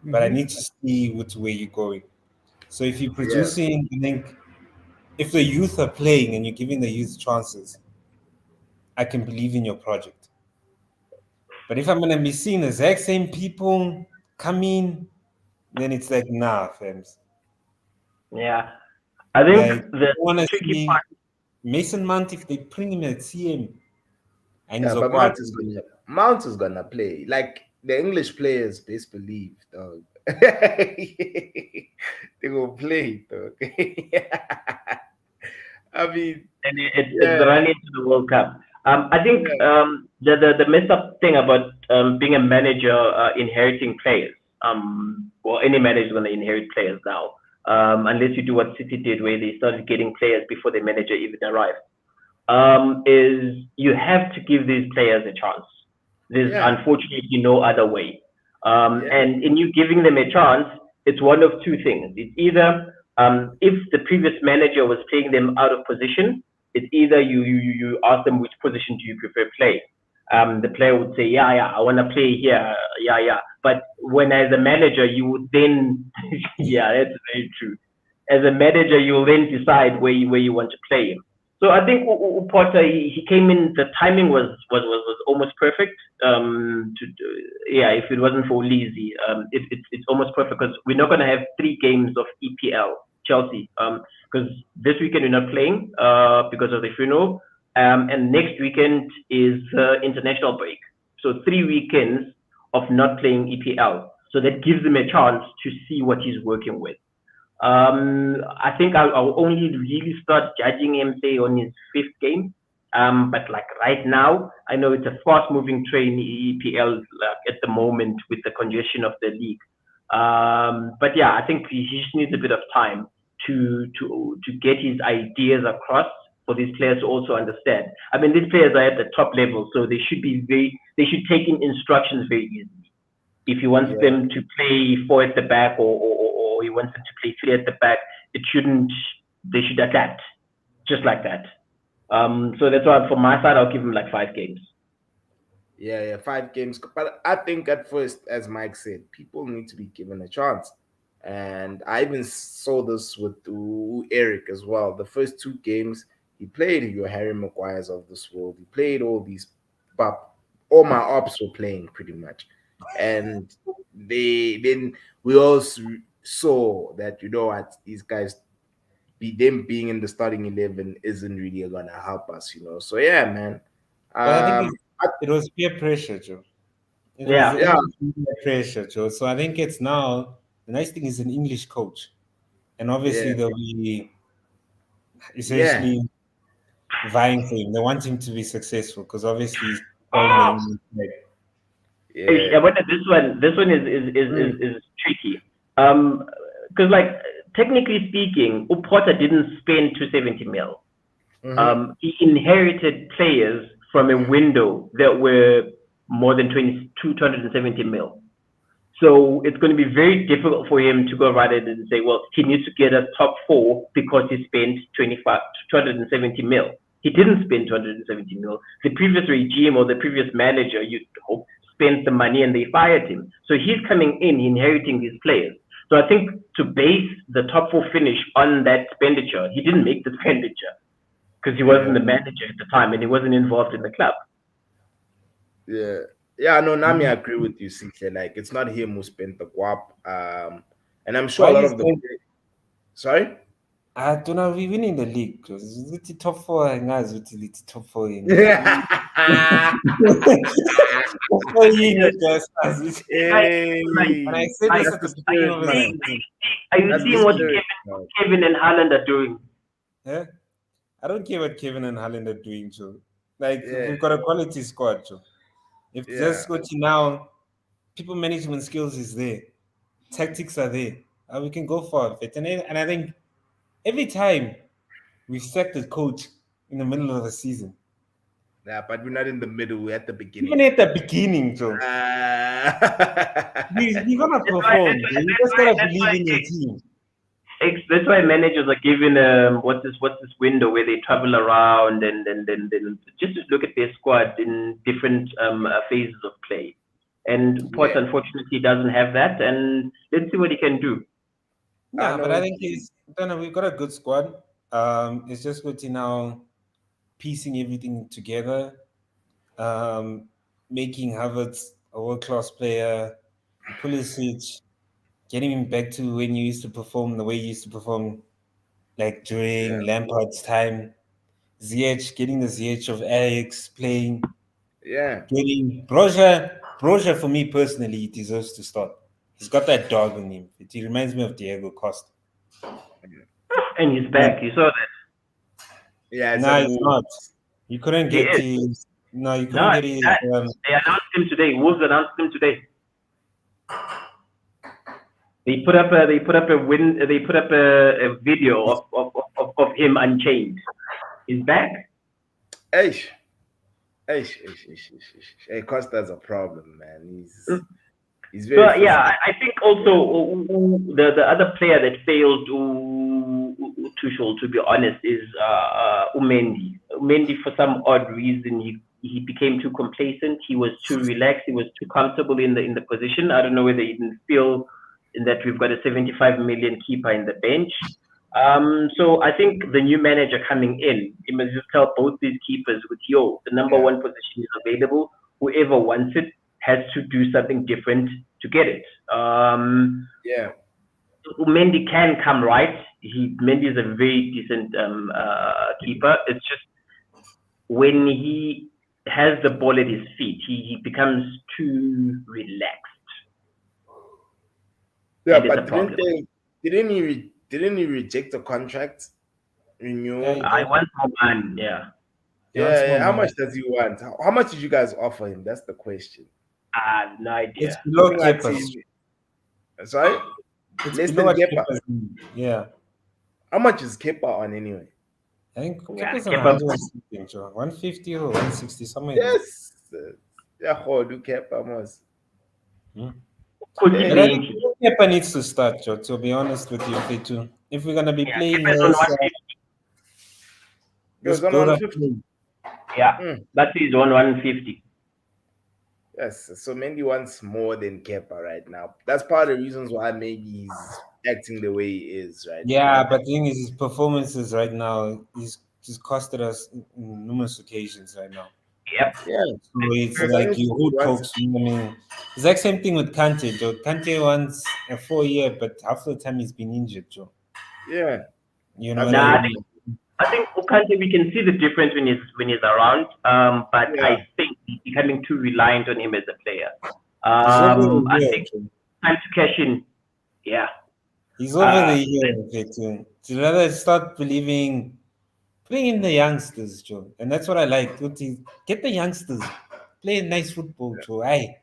[SPEAKER 2] but I
[SPEAKER 1] Mm-hmm.
[SPEAKER 2] need to see which way you're going. So if you're
[SPEAKER 1] Yeah,
[SPEAKER 2] producing, I think if the youth are playing and you're giving the youth chances, I can believe in your project. But if I'm gonna be seeing the exact same people come in, then it's like nah, fams.
[SPEAKER 3] Yeah. I think
[SPEAKER 2] Like
[SPEAKER 3] the
[SPEAKER 2] I want to
[SPEAKER 3] tricky
[SPEAKER 2] see
[SPEAKER 3] part.
[SPEAKER 2] Mason Mount if they bring him at CM and
[SPEAKER 1] yeah.
[SPEAKER 2] he's a
[SPEAKER 1] But
[SPEAKER 2] quad.
[SPEAKER 1] Mount is gonna play. Like the English players best believe, dog. They will play, dog. I mean,
[SPEAKER 3] And it's
[SPEAKER 1] yeah,
[SPEAKER 3] running to the World Cup. I think
[SPEAKER 1] yeah,
[SPEAKER 3] the messed up thing about being a manager inheriting players. Well, any manager is going to inherit players now, unless you do what City did, where they started getting players before the manager even arrived. Is you have to give these players a chance. There's
[SPEAKER 1] yeah,
[SPEAKER 3] unfortunately no other way.
[SPEAKER 1] yeah,
[SPEAKER 3] And in you giving them a chance, it's one of two things. It's either if the previous manager was playing them out of position, it's either you ask them which position do you prefer play. The player would say, yeah, I want to play here, yeah. But when as a manager, you would then, yeah, that's very true. As a manager, you will then decide where you want to play him. So I think Potter he came in. The timing was almost perfect. Yeah, if it wasn't for Lizzie, it's almost perfect because we're not gonna have 3 games of EPL Chelsea. Because this weekend we're not playing because of the funeral. and next weekend is international break. So 3 weekends of not playing EPL. So that gives him a chance to see what he's working with. I think I'll only really start judging him, say, on his fifth game. But like right now, I know it's a fast-moving train EPL at the moment with the congestion of the league. But yeah, I think he just needs a bit of time to get his ideas across for these players to also understand. I mean, these players are at the top level, so they should take in instructions very easily. If he wants
[SPEAKER 1] Yeah,
[SPEAKER 3] them to play four at the back, or he wants them to play three at the back, it shouldn't. They should adapt just like that. So that's why, from my side, I'll give him like 5 games.
[SPEAKER 1] yeah, 5 games. But I think at first, as Mike said, people need to be given a chance. And I even saw this with Eric as well. The first 2 games, he played your Harry Maguires of this world. He played all these, but all my ops were playing pretty much. And then we also saw that, you know what, these guys, them being in the starting 11 isn't really gonna help us, you know. So yeah, man.
[SPEAKER 2] But I think
[SPEAKER 1] Um,
[SPEAKER 2] it was peer pressure, Joe. It was
[SPEAKER 3] Yeah,
[SPEAKER 1] yeah,
[SPEAKER 2] English media pressure, Joe. So I think it's now the nice thing is an English coach, and obviously
[SPEAKER 1] yeah,
[SPEAKER 2] they'll be
[SPEAKER 1] yeah,
[SPEAKER 2] essentially vying for him. They want him to be successful because obviously he's playing the English side.
[SPEAKER 1] yeah.
[SPEAKER 3] yeah. But this one
[SPEAKER 1] Mm,
[SPEAKER 3] is tricky. Because like technically speaking, Uporta didn't spend 270 mil.
[SPEAKER 1] mm-hmm,
[SPEAKER 3] He inherited players from a window that were more than 270 mil. So it's going to be very difficult for him to go right ahead and say, well, he needs to get a top four because he spent 270 mil. He didn't spend 270 mil. The previous regime or the previous manager, you hope, spent the money and they fired him. So he's coming in, inheriting these players. So I think to base the top four finish on that expenditure, he didn't make the expenditure because he wasn't
[SPEAKER 1] yeah,
[SPEAKER 3] the manager at the time and he wasn't involved in the club.
[SPEAKER 1] yeah, yeah. No, Nami, I agree with you, CK. Like, it's not him who spent the guap. And I'm sure
[SPEAKER 2] Why
[SPEAKER 1] a lot
[SPEAKER 2] you
[SPEAKER 1] of the.
[SPEAKER 2] saying
[SPEAKER 1] Sorry.
[SPEAKER 2] I don't know, we winning the league because it's the top four guys with the top four in
[SPEAKER 1] Hey,
[SPEAKER 2] top four in it, guys.
[SPEAKER 3] Right, right,
[SPEAKER 2] And I
[SPEAKER 1] hey,
[SPEAKER 2] said
[SPEAKER 3] right.
[SPEAKER 2] this
[SPEAKER 1] that's
[SPEAKER 2] at
[SPEAKER 1] the
[SPEAKER 2] the beginning
[SPEAKER 1] spirit,
[SPEAKER 2] of the
[SPEAKER 3] Seeing,
[SPEAKER 1] man.
[SPEAKER 2] season.
[SPEAKER 3] are you
[SPEAKER 1] That's the
[SPEAKER 3] seeing what
[SPEAKER 1] spirit, man.
[SPEAKER 3] Kevin and Haaland are doing?
[SPEAKER 2] Yeah? I don't care what Kevin and Haaland are doing, Joe. Like
[SPEAKER 1] Yeah,
[SPEAKER 2] we've got a quality squad, Joe. If
[SPEAKER 1] yeah.
[SPEAKER 2] just go to now, people management skills is there, tactics are there, we can go for it. And I think every time we sacked the coach in the middle of the season,
[SPEAKER 1] Yeah, but we're not in the middle. We're at the
[SPEAKER 2] even
[SPEAKER 1] beginning.
[SPEAKER 2] at the beginning, Joe,
[SPEAKER 1] Uh,
[SPEAKER 2] we're gonna
[SPEAKER 3] That's why.
[SPEAKER 2] perform. Joe. You just gotta believe in your team.
[SPEAKER 3] That's why managers are given what's this window where they travel around and just to look at their squad in different phases of play. And Port
[SPEAKER 1] yeah,
[SPEAKER 3] unfortunately doesn't have that, and let's see what he can do.
[SPEAKER 1] I
[SPEAKER 2] Nah, but I
[SPEAKER 1] know.
[SPEAKER 2] think he's don't know, we've got a good squad. It's just good to now piecing everything together, um, making Havertz a world class player, Pulisic, getting him back to when you used to perform the way you used to perform, like during
[SPEAKER 1] Yeah,
[SPEAKER 2] Lampard's time. Ziyech, getting the Ziyech of Ajax playing,
[SPEAKER 1] yeah,
[SPEAKER 2] getting Broja for me personally, he deserves to start. He's got that dog in him. He reminds me of Diego Costa.
[SPEAKER 3] And he's
[SPEAKER 2] No,
[SPEAKER 3] back. You saw that.
[SPEAKER 1] yeah. It's at
[SPEAKER 2] no, it's
[SPEAKER 1] Wolves.
[SPEAKER 2] not. You couldn't
[SPEAKER 3] He
[SPEAKER 2] get
[SPEAKER 3] is.
[SPEAKER 2] his. No, you couldn't
[SPEAKER 3] No,
[SPEAKER 2] get his.
[SPEAKER 3] they announced him today. Wolves announced him today. They put up a video of him unchained. He's back.
[SPEAKER 1] Hey, hey, Costa's a problem, man. He's
[SPEAKER 3] So
[SPEAKER 1] very
[SPEAKER 3] yeah,
[SPEAKER 1] physical.
[SPEAKER 3] I think also the other player that failed Tuchel, to be honest, is Umendi. Umendi, for some odd reason, he became too complacent. He was too relaxed. He was too comfortable in the position. I don't know whether he didn't feel in that we've got a 75 million keeper in the bench. So I think the new manager coming in, he must just tell both these keepers with the number
[SPEAKER 1] Yeah,
[SPEAKER 3] one position is available. Whoever wants it has to do something different to get it.
[SPEAKER 1] yeah,
[SPEAKER 3] Mendy can come right. Mendy is a very decent keeper. It's just when he has the ball at his feet, he becomes too relaxed,
[SPEAKER 1] Yeah,
[SPEAKER 3] and it's a
[SPEAKER 1] but
[SPEAKER 3] problem.
[SPEAKER 1] didn't he reject the contract
[SPEAKER 2] Yeah, he
[SPEAKER 1] renewal?
[SPEAKER 3] I
[SPEAKER 2] did.
[SPEAKER 3] want more man, yeah.
[SPEAKER 2] He wants
[SPEAKER 1] Yeah,
[SPEAKER 2] more
[SPEAKER 1] yeah. How much
[SPEAKER 2] money.
[SPEAKER 1] does he want? How much did you guys offer him? That's the question.
[SPEAKER 3] No
[SPEAKER 2] It's
[SPEAKER 3] idea.
[SPEAKER 2] below
[SPEAKER 1] Looking at
[SPEAKER 2] Kepa's.
[SPEAKER 1] him, sorry,
[SPEAKER 2] It's
[SPEAKER 1] less
[SPEAKER 2] below
[SPEAKER 1] than
[SPEAKER 2] what
[SPEAKER 1] Kepa.
[SPEAKER 2] Kepa's. Yeah.
[SPEAKER 1] How much is Kepa on anyway?
[SPEAKER 2] I think
[SPEAKER 3] Yeah,
[SPEAKER 2] Kepa's on
[SPEAKER 3] keep up.
[SPEAKER 2] 100 and something, Joe. 150 or 160, somewhere there.
[SPEAKER 1] Yes. Yeah, do Kepa most.
[SPEAKER 2] Hmm.
[SPEAKER 3] Could he
[SPEAKER 2] But I
[SPEAKER 1] Hey,
[SPEAKER 3] be?
[SPEAKER 2] think Kepa needs to start, Joe, to be honest with you, F2. If we're going to be
[SPEAKER 3] Yeah, keep
[SPEAKER 2] playing
[SPEAKER 3] it on
[SPEAKER 2] this
[SPEAKER 3] 150.
[SPEAKER 1] he was on
[SPEAKER 2] build up
[SPEAKER 1] 150.
[SPEAKER 2] play.
[SPEAKER 3] Yeah,
[SPEAKER 1] Mm,
[SPEAKER 3] that is on 150.
[SPEAKER 1] yes, so Mendy wants more than Kepa right now. That's part of the reasons why maybe he's acting the way he is right
[SPEAKER 2] Yeah,
[SPEAKER 1] now.
[SPEAKER 2] but the thing is, his performances right now, he's costed us in numerous occasions right now.
[SPEAKER 3] Yep.
[SPEAKER 1] Yeah,
[SPEAKER 2] So it's
[SPEAKER 1] because I
[SPEAKER 2] like
[SPEAKER 1] think
[SPEAKER 2] you
[SPEAKER 1] he
[SPEAKER 2] hold
[SPEAKER 1] wants.
[SPEAKER 2] talks. I mean, exact same thing with Kante, Joe. Kante wants a 4 year, but half the time he's been injured, Joe.
[SPEAKER 1] Yeah,
[SPEAKER 2] You know
[SPEAKER 1] that's
[SPEAKER 2] what
[SPEAKER 1] the
[SPEAKER 2] I
[SPEAKER 3] Nah,
[SPEAKER 2] mean?
[SPEAKER 1] problem.
[SPEAKER 3] I think Ukante, we can see the difference when he's around. But
[SPEAKER 1] Yeah,
[SPEAKER 3] I think he's becoming too reliant on him as a player.
[SPEAKER 2] He's over the
[SPEAKER 3] I
[SPEAKER 2] year,
[SPEAKER 3] think
[SPEAKER 2] Joe.
[SPEAKER 3] time to cash in. Yeah.
[SPEAKER 2] He's over
[SPEAKER 3] Uh,
[SPEAKER 2] the year, Victor. To rather start believing, bring in the youngsters, Joe. And that's what I like. Get the youngsters, play nice football, Joe. Aye.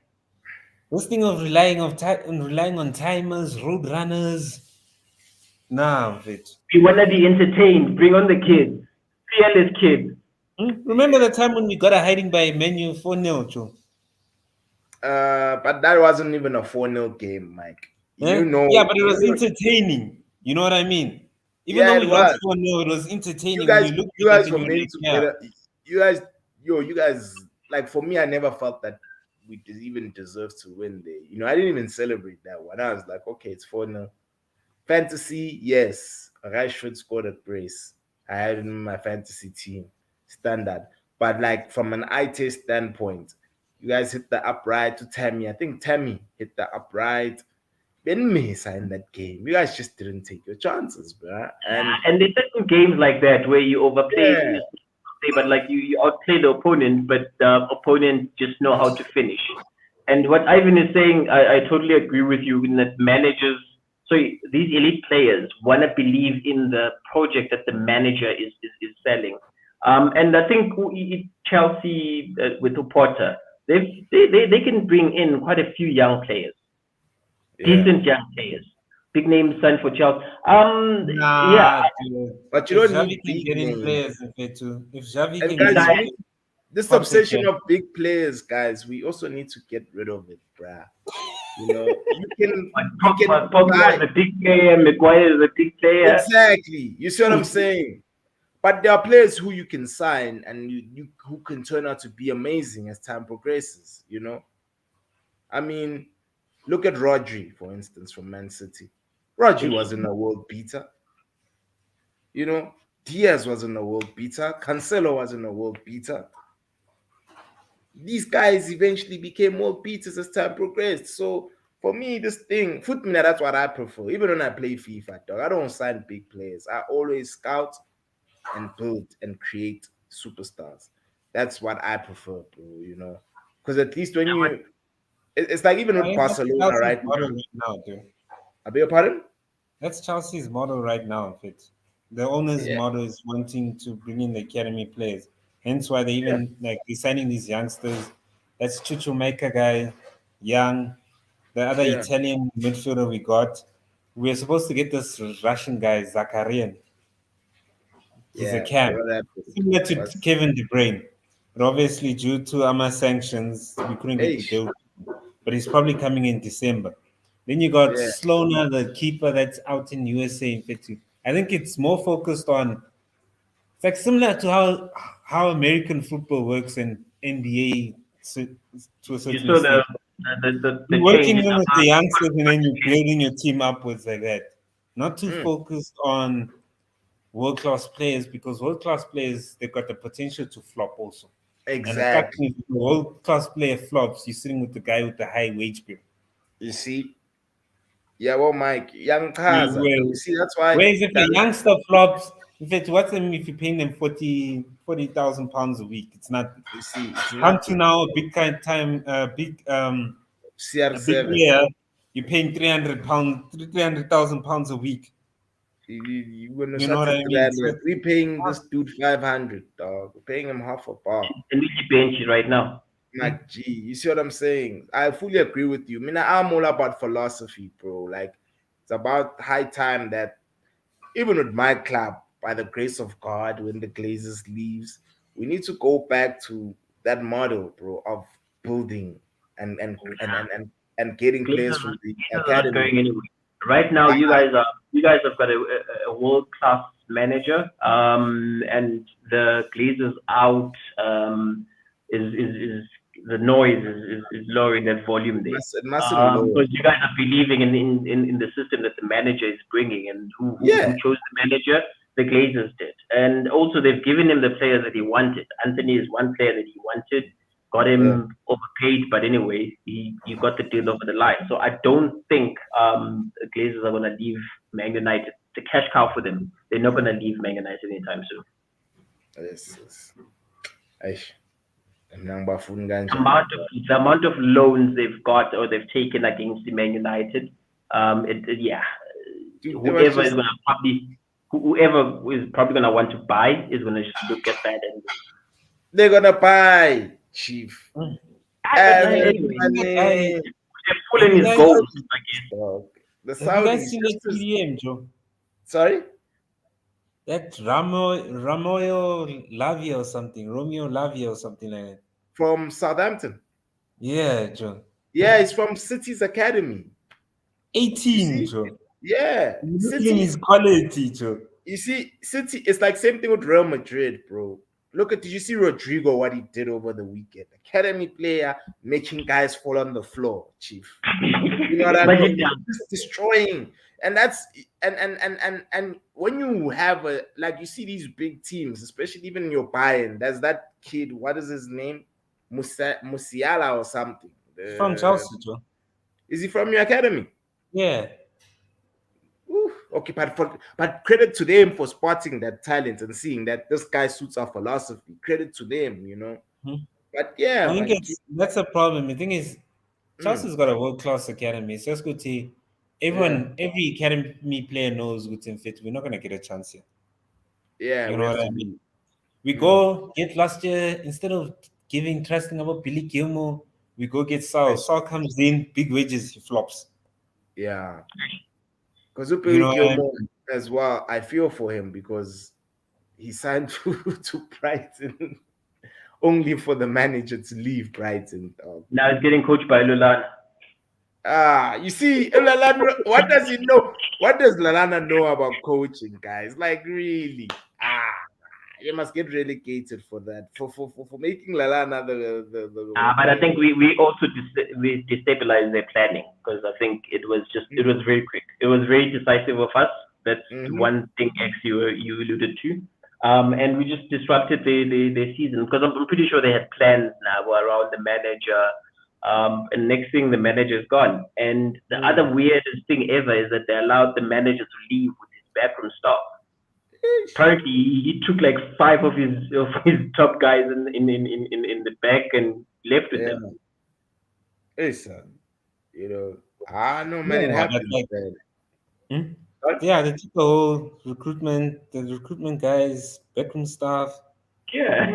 [SPEAKER 2] This thing of relying on timers, road runners. Nah, Vit.
[SPEAKER 3] we want to be entertained. Bring on the kids, fearless kids.
[SPEAKER 2] Remember the time when we got a hiding by menu 4-0, Joe?
[SPEAKER 1] but that wasn't even a 4-0 game, Mike.
[SPEAKER 2] Eh? Yeah, but it
[SPEAKER 1] You
[SPEAKER 2] was
[SPEAKER 1] know,
[SPEAKER 2] entertaining. You know what I mean? Even
[SPEAKER 1] yeah,
[SPEAKER 2] though
[SPEAKER 1] it
[SPEAKER 2] we lost
[SPEAKER 1] was.
[SPEAKER 2] 4-0, it was
[SPEAKER 1] You
[SPEAKER 2] entertaining when
[SPEAKER 1] guys,
[SPEAKER 2] you look
[SPEAKER 1] you
[SPEAKER 2] at it
[SPEAKER 1] guys
[SPEAKER 2] and
[SPEAKER 1] were
[SPEAKER 2] you're
[SPEAKER 1] meant
[SPEAKER 2] like,
[SPEAKER 1] to
[SPEAKER 2] yeah.
[SPEAKER 1] get a. You guys, like for me, I never felt that we even deserved to win there. I didn't even celebrate that one. I was like, okay, it's 4-0. Fantasy, yes. Rashford scored a brace. I had him in my fantasy team. Standard. But like from an eye test standpoint, you guys hit the upright to Tammy. I think Tammy hit the upright. Ben Mesa in that game. You guys just didn't take your chances, bruh. And
[SPEAKER 3] And there's certain games like that where you overplay it in
[SPEAKER 1] yeah,
[SPEAKER 3] your play, but like you outplay the opponent, but the opponent just know how to finish. And what Ivan is saying, I totally agree with you in that managers, so these elite players want to believe in the project that the manager is selling. And I think Chelsea with Porter, they can bring in quite a few young players,
[SPEAKER 1] yeah.
[SPEAKER 3] decent young players, big names signed for Chelsea. Yeah,
[SPEAKER 2] Nah, dude.
[SPEAKER 1] But you
[SPEAKER 2] If
[SPEAKER 1] don't
[SPEAKER 2] Xavi
[SPEAKER 1] need
[SPEAKER 2] can
[SPEAKER 1] big
[SPEAKER 2] get in
[SPEAKER 1] names.
[SPEAKER 2] players, if Xavi
[SPEAKER 1] And
[SPEAKER 2] can get
[SPEAKER 1] guys,
[SPEAKER 2] in
[SPEAKER 3] besides,
[SPEAKER 1] we this
[SPEAKER 2] Potter
[SPEAKER 1] obsession
[SPEAKER 2] can.
[SPEAKER 1] of big players, guys, we also need to get rid of it, bruh. You can
[SPEAKER 3] Pogba
[SPEAKER 1] buy
[SPEAKER 3] is a big player, Maguire is a big player.
[SPEAKER 1] exactly. You see what I'm saying? But there are players who you can sign and you who can turn out to be amazing as time progresses. I mean, look at Rodri, for instance, from Man City. Rodri wasn't a world beater, you know. Diaz wasn't a world beater. Cancelo wasn't a world beater. These guys eventually became world beaters as time progressed. So for me, this thing, foot me, that's what I prefer. Even when I play FIFA, dog, I don't sign big players. I always scout and build and create superstars. That's what I prefer, bro. Because at least when it's like even
[SPEAKER 2] I
[SPEAKER 1] with
[SPEAKER 2] think that's
[SPEAKER 1] Barcelona
[SPEAKER 2] Chelsea's
[SPEAKER 1] right
[SPEAKER 2] model
[SPEAKER 1] now.
[SPEAKER 2] right now, dude.
[SPEAKER 1] I beg your pardon?
[SPEAKER 2] That's Chelsea's model right now, Fit. The owner's
[SPEAKER 1] Yeah,
[SPEAKER 2] model is wanting to bring in the academy players. Hence why they
[SPEAKER 1] yeah,
[SPEAKER 2] even like they're signing these youngsters. That's Chuchumaker guy, young. The other
[SPEAKER 1] yeah,
[SPEAKER 2] Italian midfielder we got. We are supposed to get this Russian guy, Zakarian. He's a
[SPEAKER 1] yeah. But
[SPEAKER 2] cam.
[SPEAKER 1] what happened
[SPEAKER 2] Similar to
[SPEAKER 1] was,
[SPEAKER 2] Kevin De Bruyne. But obviously, due to AMA sanctions, we couldn't get
[SPEAKER 1] hey,
[SPEAKER 2] the deal. But he's probably coming in December. Then you got
[SPEAKER 1] yeah,
[SPEAKER 2] Slona, the keeper that's out in USA in 50. I think it's more focused on it's like similar to how American football works and NBA to a
[SPEAKER 3] You
[SPEAKER 2] certain
[SPEAKER 3] saw
[SPEAKER 2] extent.
[SPEAKER 3] the
[SPEAKER 2] You're
[SPEAKER 3] change
[SPEAKER 2] working
[SPEAKER 3] in
[SPEAKER 2] in
[SPEAKER 3] the
[SPEAKER 2] with the youngsters and then you're building your team upwards like that. Not too
[SPEAKER 1] mm,
[SPEAKER 2] focused on world class players because world class players they've got the potential to flop also. And the fact
[SPEAKER 1] exactly.
[SPEAKER 2] is, if a world class player flops, you're sitting with the guy with the high wage bill.
[SPEAKER 1] You see, yeah, well, Mike, young
[SPEAKER 2] You
[SPEAKER 1] Kaza.
[SPEAKER 2] will.
[SPEAKER 1] You see, that's why
[SPEAKER 2] Whereas if a
[SPEAKER 1] that
[SPEAKER 2] youngster flops, in fact, what's them if you're paying them 40, £40,000 a week. It's not.
[SPEAKER 1] You see, it's
[SPEAKER 2] Come to
[SPEAKER 1] nothing.
[SPEAKER 2] now a big kind time, a big
[SPEAKER 1] CR7.
[SPEAKER 2] player. You're paying £300, £300,000 a week.
[SPEAKER 1] You're gonna
[SPEAKER 2] You know
[SPEAKER 1] start
[SPEAKER 2] what
[SPEAKER 1] at
[SPEAKER 2] I mean? So
[SPEAKER 1] 300. We're paying this dude 500, dog. We're paying him half a bar.
[SPEAKER 3] And we bench right now.
[SPEAKER 1] Like, gee, you see what I'm saying? I fully agree with you. I mean, I'm all about philosophy, bro. Like, it's about high time that even with my club, by the grace of God, when the Glazers leaves, we need to go back to that model, bro, of building and and and and and, and getting players from the
[SPEAKER 3] Glazers are not
[SPEAKER 1] academy.
[SPEAKER 3] going anywhere. Right now, you guys have got a world class manager, and the Glazers out is the noise is lowering that volume there.
[SPEAKER 1] Mustn't lower.
[SPEAKER 3] Because you guys are believing in the system that the manager is bringing, and who
[SPEAKER 1] Yeah,
[SPEAKER 3] chose the manager? The Glazers did, and also they've given him the players that he wanted. Anthony is one player that he wanted, got
[SPEAKER 1] yeah.
[SPEAKER 3] him overpaid, but anyway, he got the deal over the line. So I don't think the Glazers are gonna leave Man United. It's a cash cow for them. They're not gonna leave Man United anytime soon.
[SPEAKER 1] Yes. Eish. Nangba funi kanjani,
[SPEAKER 3] Amount of
[SPEAKER 1] dog.
[SPEAKER 3] the amount of loans they've got or they've taken against the Man United, yeah,
[SPEAKER 1] Dude, they was
[SPEAKER 3] whoever is
[SPEAKER 1] just
[SPEAKER 3] gonna probably whoever is probably gonna want to buy is gonna just look at that and
[SPEAKER 1] they're gonna buy Chief.
[SPEAKER 2] Mm.
[SPEAKER 3] but
[SPEAKER 2] Have
[SPEAKER 3] anyway,
[SPEAKER 1] Everybody,
[SPEAKER 3] they're pulling
[SPEAKER 2] you
[SPEAKER 3] his
[SPEAKER 2] guys
[SPEAKER 3] goals again.
[SPEAKER 1] dog. The
[SPEAKER 2] have you guys
[SPEAKER 1] Saudis
[SPEAKER 2] seen that
[SPEAKER 1] just as
[SPEAKER 2] PDM, Joe?
[SPEAKER 1] sorry
[SPEAKER 2] That Ramoyo Lavia or something, Romeo Lavia or something like that.
[SPEAKER 1] from Southampton.
[SPEAKER 2] Yeah, Joe.
[SPEAKER 1] Yeah, it's from City's academy. You
[SPEAKER 2] 18,
[SPEAKER 1] see?
[SPEAKER 2] Joe.
[SPEAKER 1] Yeah,
[SPEAKER 2] Looking
[SPEAKER 1] City.
[SPEAKER 2] his quality, Joe.
[SPEAKER 1] You see, City. It's like same thing with Real Madrid, bro. Look at. Did you see Rodrigo? What he did over the weekend? Academy player making guys fall on the floor, Chief. You know what I mean?
[SPEAKER 3] Imagine that.
[SPEAKER 1] Just destroying, and that's and when you have a like you see these big teams, especially even in your Bayern, there's that kid. What is his name? Musiala or something.
[SPEAKER 2] From Chelsea, Joe.
[SPEAKER 1] Is he from your academy?
[SPEAKER 2] Yeah.
[SPEAKER 1] Ooh, okay, but credit to them for spotting that talent and seeing that this guy suits our philosophy. Credit to them, you know.
[SPEAKER 2] Hmm.
[SPEAKER 1] But yeah,
[SPEAKER 2] I think
[SPEAKER 1] man.
[SPEAKER 2] that's a problem. The thing is,
[SPEAKER 1] Mm,
[SPEAKER 2] Chelsea's got a world class academy. It's just good to
[SPEAKER 1] yeah,
[SPEAKER 2] every academy player knows good and fit. We're not gonna get a chance here.
[SPEAKER 1] yeah,
[SPEAKER 2] You
[SPEAKER 1] we
[SPEAKER 2] know
[SPEAKER 1] have
[SPEAKER 2] what
[SPEAKER 1] to
[SPEAKER 2] I mean?
[SPEAKER 1] be.
[SPEAKER 2] We
[SPEAKER 1] Mm,
[SPEAKER 2] go get last year instead of trusting about Billy Gilmore, we go get Saul. Saul comes in, big wages, he flops.
[SPEAKER 1] yeah, because
[SPEAKER 2] You
[SPEAKER 1] Upiri
[SPEAKER 2] know what I
[SPEAKER 1] Gilmore
[SPEAKER 2] mean?
[SPEAKER 1] as well. I feel for him because he signed to Brighton only for the manager to leave Brighton.
[SPEAKER 3] Now it's getting coached by Lulan.
[SPEAKER 1] You see, Lalana, what does he know? What does Lalana know about coaching, guys? Like, really? You must get relegated for that, for making Lalana
[SPEAKER 3] But I think we also we destabilized their planning because I think it was very quick. It was very decisive of us. That's
[SPEAKER 1] Mhm.
[SPEAKER 3] one thing X you alluded to. And we just disrupted the season because I'm pretty sure they had plans now around the manager. And next thing the manager is gone. And the other
[SPEAKER 1] Mm.
[SPEAKER 3] weirdest thing ever is that they allowed the manager to leave with his backroom staff.
[SPEAKER 1] Eesh.
[SPEAKER 3] Apparently he took like five of his top guys in the back and left with them.
[SPEAKER 1] Yeah, listen, I know, man, it
[SPEAKER 2] No, that's
[SPEAKER 1] happens,
[SPEAKER 2] like
[SPEAKER 1] man.
[SPEAKER 2] hmm?
[SPEAKER 1] But
[SPEAKER 2] Yeah, they took the whole the recruitment guys, backroom staff.
[SPEAKER 3] Yeah.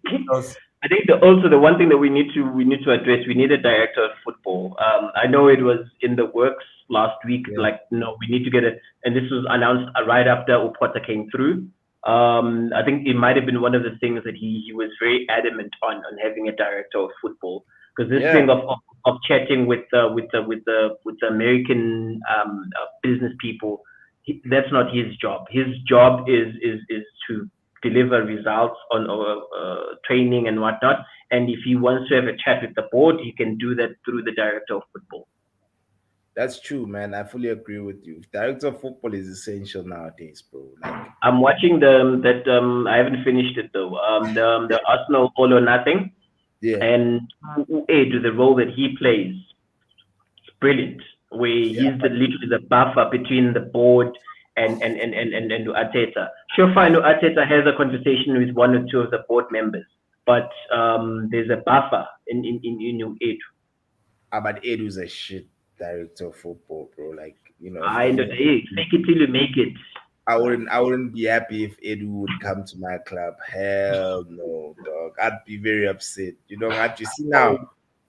[SPEAKER 2] Because
[SPEAKER 3] I think also the one thing that we need to address, we need a director of football. I know it was in the works last week.
[SPEAKER 1] yeah,
[SPEAKER 3] Like, no, we need to get it, and this was announced right after Opota came through. I think it might have been one of the things that he was very adamant on having a director of football because this
[SPEAKER 1] yeah,
[SPEAKER 3] thing of chatting with the American business people, that's not his job. His job is to deliver results on training and whatnot. And if he wants to have a chat with the board, he can do that through the director of football.
[SPEAKER 1] that's true, man. I fully agree with you. Director of football is essential nowadays, bro. Like,
[SPEAKER 3] I'm watching I haven't finished it though. The Arsenal All or Nothing,
[SPEAKER 1] yeah,
[SPEAKER 3] and to the role that he plays, it's brilliant. Where
[SPEAKER 1] yeah,
[SPEAKER 3] he's literally the buffer between the board and Arteta. Sure, fine. Arteta has a conversation with one or two of the board members, but there's a buffer in Edu.
[SPEAKER 1] But Edu's a shit director of football, bro. Like,
[SPEAKER 3] I
[SPEAKER 1] for
[SPEAKER 3] know.
[SPEAKER 1] me,
[SPEAKER 3] Hey, fake it till you make it.
[SPEAKER 1] I wouldn't be happy if Edu would come to my club. Hell no, dog. I'd be very upset. You know what you see now? Yeah.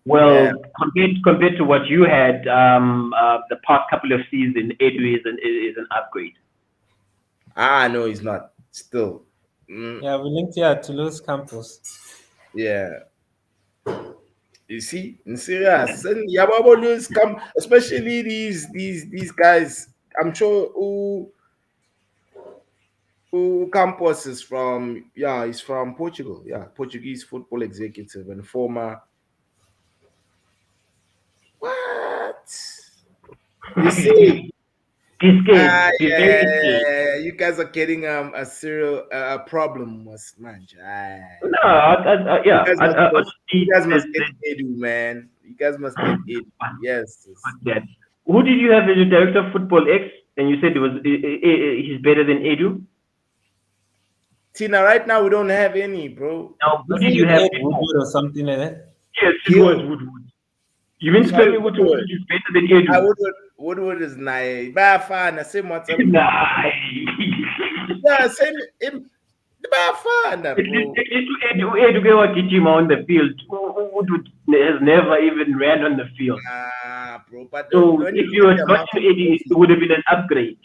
[SPEAKER 3] Well, compared to what you had the past couple of seasons, Edu is an upgrade.
[SPEAKER 1] No, he's not. Still. Mm,
[SPEAKER 2] Yeah, we linked here to Los Campos.
[SPEAKER 1] yeah. You see, in serious, Yababo lose come, especially these guys. I'm sure who Campos is from. Yeah, he's from Portugal. Yeah, Portuguese football executive and former. What? You see?
[SPEAKER 3] This game, be very scared.
[SPEAKER 1] Yeah. You guys are getting a serial problem, was man.
[SPEAKER 3] No,
[SPEAKER 1] You
[SPEAKER 3] yeah,
[SPEAKER 1] guys must get, you
[SPEAKER 3] honestly,
[SPEAKER 1] guys must get Edu, man. You guys must get Edu. Yes.
[SPEAKER 3] that. Who did you have as your director of football X? And you said it was he's better than Edu.
[SPEAKER 1] Tina, right now we don't have any, bro.
[SPEAKER 3] Now, who
[SPEAKER 2] Wasn't
[SPEAKER 3] did you
[SPEAKER 2] it
[SPEAKER 3] have?
[SPEAKER 2] Ed Woodward or something like that?
[SPEAKER 3] Yes, it was Woodward. You mean to tell me Woodward is better than Edu?
[SPEAKER 1] Woodward is nice. Bafana, same what's up.
[SPEAKER 3] Nah.
[SPEAKER 1] Yeah, same him. Bafana,
[SPEAKER 3] At
[SPEAKER 1] bro.
[SPEAKER 3] least Edu get him on the field. Woodward has never even ran on the field.
[SPEAKER 1] Bro. But
[SPEAKER 3] So
[SPEAKER 1] when
[SPEAKER 3] if you had
[SPEAKER 1] look at the
[SPEAKER 3] got to Edu, it would have been an upgrade.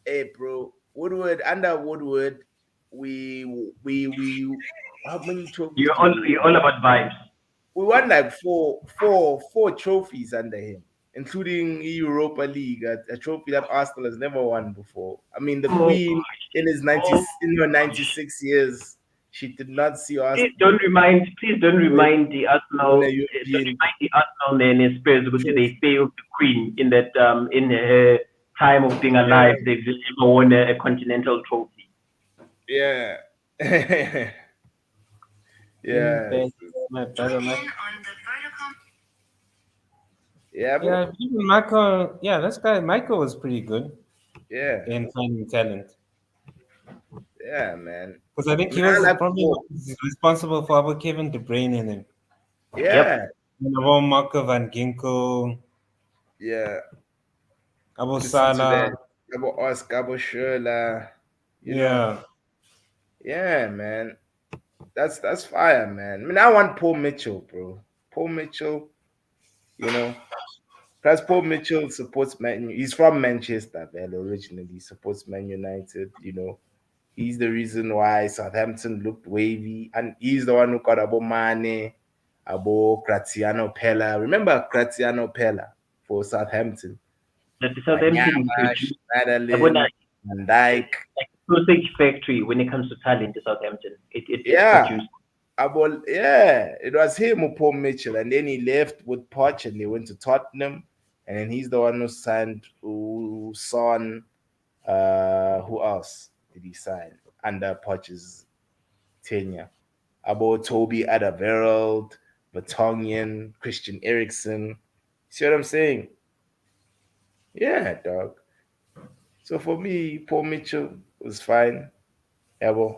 [SPEAKER 1] hey, bro, under Woodward, we how many trophies?
[SPEAKER 3] You're all about vibes.
[SPEAKER 1] We won like four trophies under him, including Europa League, a trophy that Arsenal has never won before. I mean, the Queen in his 96 years, she did not see Arsenal.
[SPEAKER 3] Please don't remind the Arsenal.
[SPEAKER 1] In a European-
[SPEAKER 3] Remind the Arsenal and Spurs because they failed the Queen in that in her time of being alive. They've just never won a continental trophy.
[SPEAKER 1] Yeah. Yeah.
[SPEAKER 2] My brother,
[SPEAKER 1] Yeah, bro.
[SPEAKER 2] yeah, even Michael. Yeah, this guy Michael was pretty good
[SPEAKER 1] Yeah.
[SPEAKER 2] in finding talent.
[SPEAKER 1] Yeah, man.
[SPEAKER 2] Because I think he
[SPEAKER 1] Man, I
[SPEAKER 2] was
[SPEAKER 1] like
[SPEAKER 2] probably
[SPEAKER 1] football.
[SPEAKER 2] responsible for our Kevin De Bruyne in him.
[SPEAKER 1] Yeah.
[SPEAKER 2] About Marco Van Ginkel,
[SPEAKER 1] Yeah.
[SPEAKER 2] Abu
[SPEAKER 1] Listen to that.
[SPEAKER 2] Salah.
[SPEAKER 1] About Oscar, about Schürrle. You know.
[SPEAKER 2] Yeah.
[SPEAKER 1] Yeah, man. That's fire, man. I mean, I want Paul Mitchell, bro. Paul Mitchell, plus Paul Mitchell supports Man. He's from Manchester, man. Originally, he supports Man United. He's the reason why Southampton looked wavy, and he's the one who got Abo Mane, Abo Graziano Pella. Remember Graziano Pella for Southampton?
[SPEAKER 3] That the Southampton
[SPEAKER 1] Schneiderlin, Van Dijk.
[SPEAKER 3] like sausage factory when it comes to talent to Southampton. It produced.
[SPEAKER 1] It was him who Paul Mitchell, and then he left with Poch, and they went to Tottenham, and then he's the one who signed Son. Who else did he sign under Poch's tenure? About Toby Alderweireld, Vertonghen, Christian Eriksen. See what I'm saying? Yeah, dog. So for me, Paul Mitchell was fine. Ever.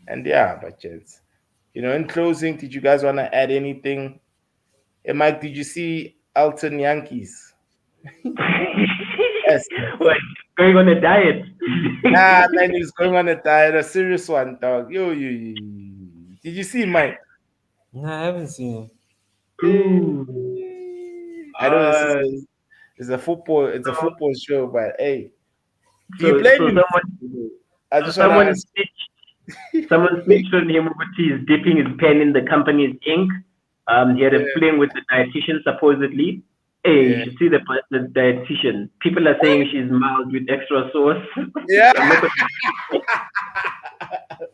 [SPEAKER 1] And yeah, but gents, in closing, did you guys want to add anything? Hey, Mike, did you see Elton Yankees? Yes.
[SPEAKER 3] What, going on a diet?
[SPEAKER 1] Man, he's going on a diet, a serious one, dog. Yo. Did you see Mike?
[SPEAKER 2] No, I haven't seen
[SPEAKER 1] I know it's a football show, but hey, do you blame me? I just want to
[SPEAKER 3] someone snitched on him over he's dipping his pen in the company's ink. He had a fling with the dietitian supposedly. Hey, you should see the dietitian. People are saying she's mild with extra sauce.
[SPEAKER 1] Yeah.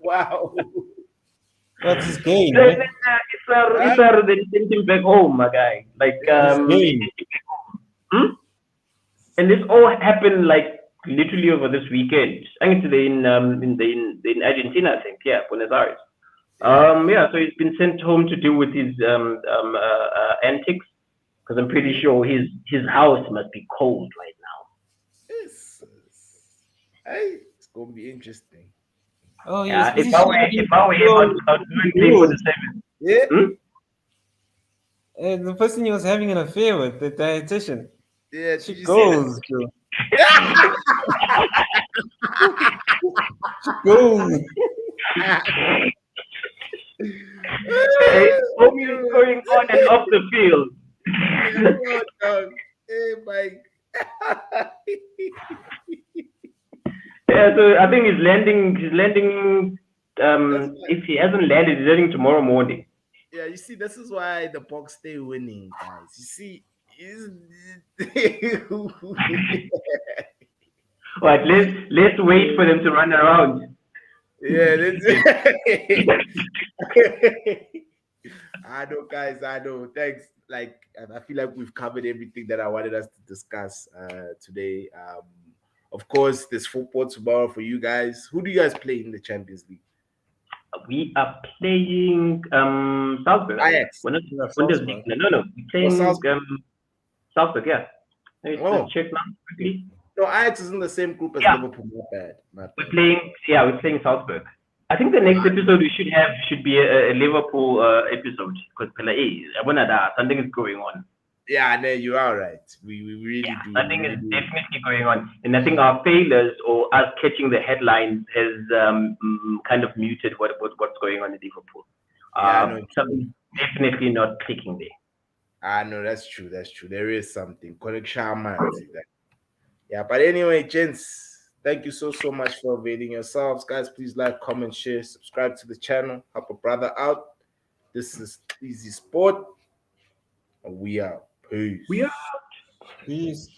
[SPEAKER 1] Wow.
[SPEAKER 2] What's his game?
[SPEAKER 3] They sent him back home, my guy. Like and this all happened like literally over this weekend. I think today in Argentina, I think. Yeah, Buenos Aires. So he's been sent home to deal with his antics because I'm pretty sure his house must be cold right now.
[SPEAKER 1] Hey, it's gonna be interesting.
[SPEAKER 2] Oh yes,
[SPEAKER 3] Yeah,
[SPEAKER 2] is she
[SPEAKER 3] if I were him, I'd go and play for the seven.
[SPEAKER 1] Yeah,
[SPEAKER 3] Hmm?
[SPEAKER 2] The person he was having an affair with, the dietitian.
[SPEAKER 1] yeah.
[SPEAKER 2] She
[SPEAKER 1] Did you see
[SPEAKER 2] goes, bro. She goes.
[SPEAKER 3] Hey,
[SPEAKER 1] that?
[SPEAKER 3] homie is going on and off the field.
[SPEAKER 1] Yeah, well done. Hey, Mike.
[SPEAKER 3] Yeah, so I think he's landing. He's landing.
[SPEAKER 1] That's why.
[SPEAKER 3] If he hasn't landed, he's landing tomorrow morning.
[SPEAKER 1] Yeah, you see, this is why the Bucks stay winning, guys. You see, is
[SPEAKER 3] Right, let's wait for them to run around.
[SPEAKER 1] yeah, I know, guys. I know. Thanks. Like, and I feel like we've covered everything that I wanted us to discuss today. Of course, there's football tomorrow for you guys. Who do you guys play in the Champions League?
[SPEAKER 3] We are playing Salzburg, I think.
[SPEAKER 1] Ajax
[SPEAKER 3] We're not
[SPEAKER 2] Yeah,
[SPEAKER 3] Bundesliga.
[SPEAKER 2] Salzburg.
[SPEAKER 3] No. We're
[SPEAKER 1] or
[SPEAKER 3] playing
[SPEAKER 1] Salzburg?
[SPEAKER 3] Salzburg. Yeah. Let me
[SPEAKER 1] Oh,
[SPEAKER 3] just check now quickly.
[SPEAKER 1] no, Ajax is in the same group as
[SPEAKER 3] Yeah,
[SPEAKER 1] Liverpool. Not bad. Not
[SPEAKER 3] we're
[SPEAKER 1] bad.
[SPEAKER 3] playing. Yeah, we're playing Salzburg. I think the next episode we should be a Liverpool episode because something is going on.
[SPEAKER 1] Yeah, no, you are right. We really
[SPEAKER 3] Yeah,
[SPEAKER 1] do. We
[SPEAKER 3] something
[SPEAKER 1] really
[SPEAKER 3] is
[SPEAKER 1] do.
[SPEAKER 3] definitely going on, and I think our failures or us catching the headlines has kind of muted what's going on in Liverpool.
[SPEAKER 1] Yeah, I know.
[SPEAKER 3] Something's definitely not clicking there.
[SPEAKER 1] I know that's true. That's true. There is something. Connection minds. Yeah, but anyway, gents, thank you so much for availing yourselves. Guys, please like, comment, share, subscribe to the channel. Help a brother out. This is Easy Sport. And we are.
[SPEAKER 3] We are
[SPEAKER 1] Peace.
[SPEAKER 2] Peace.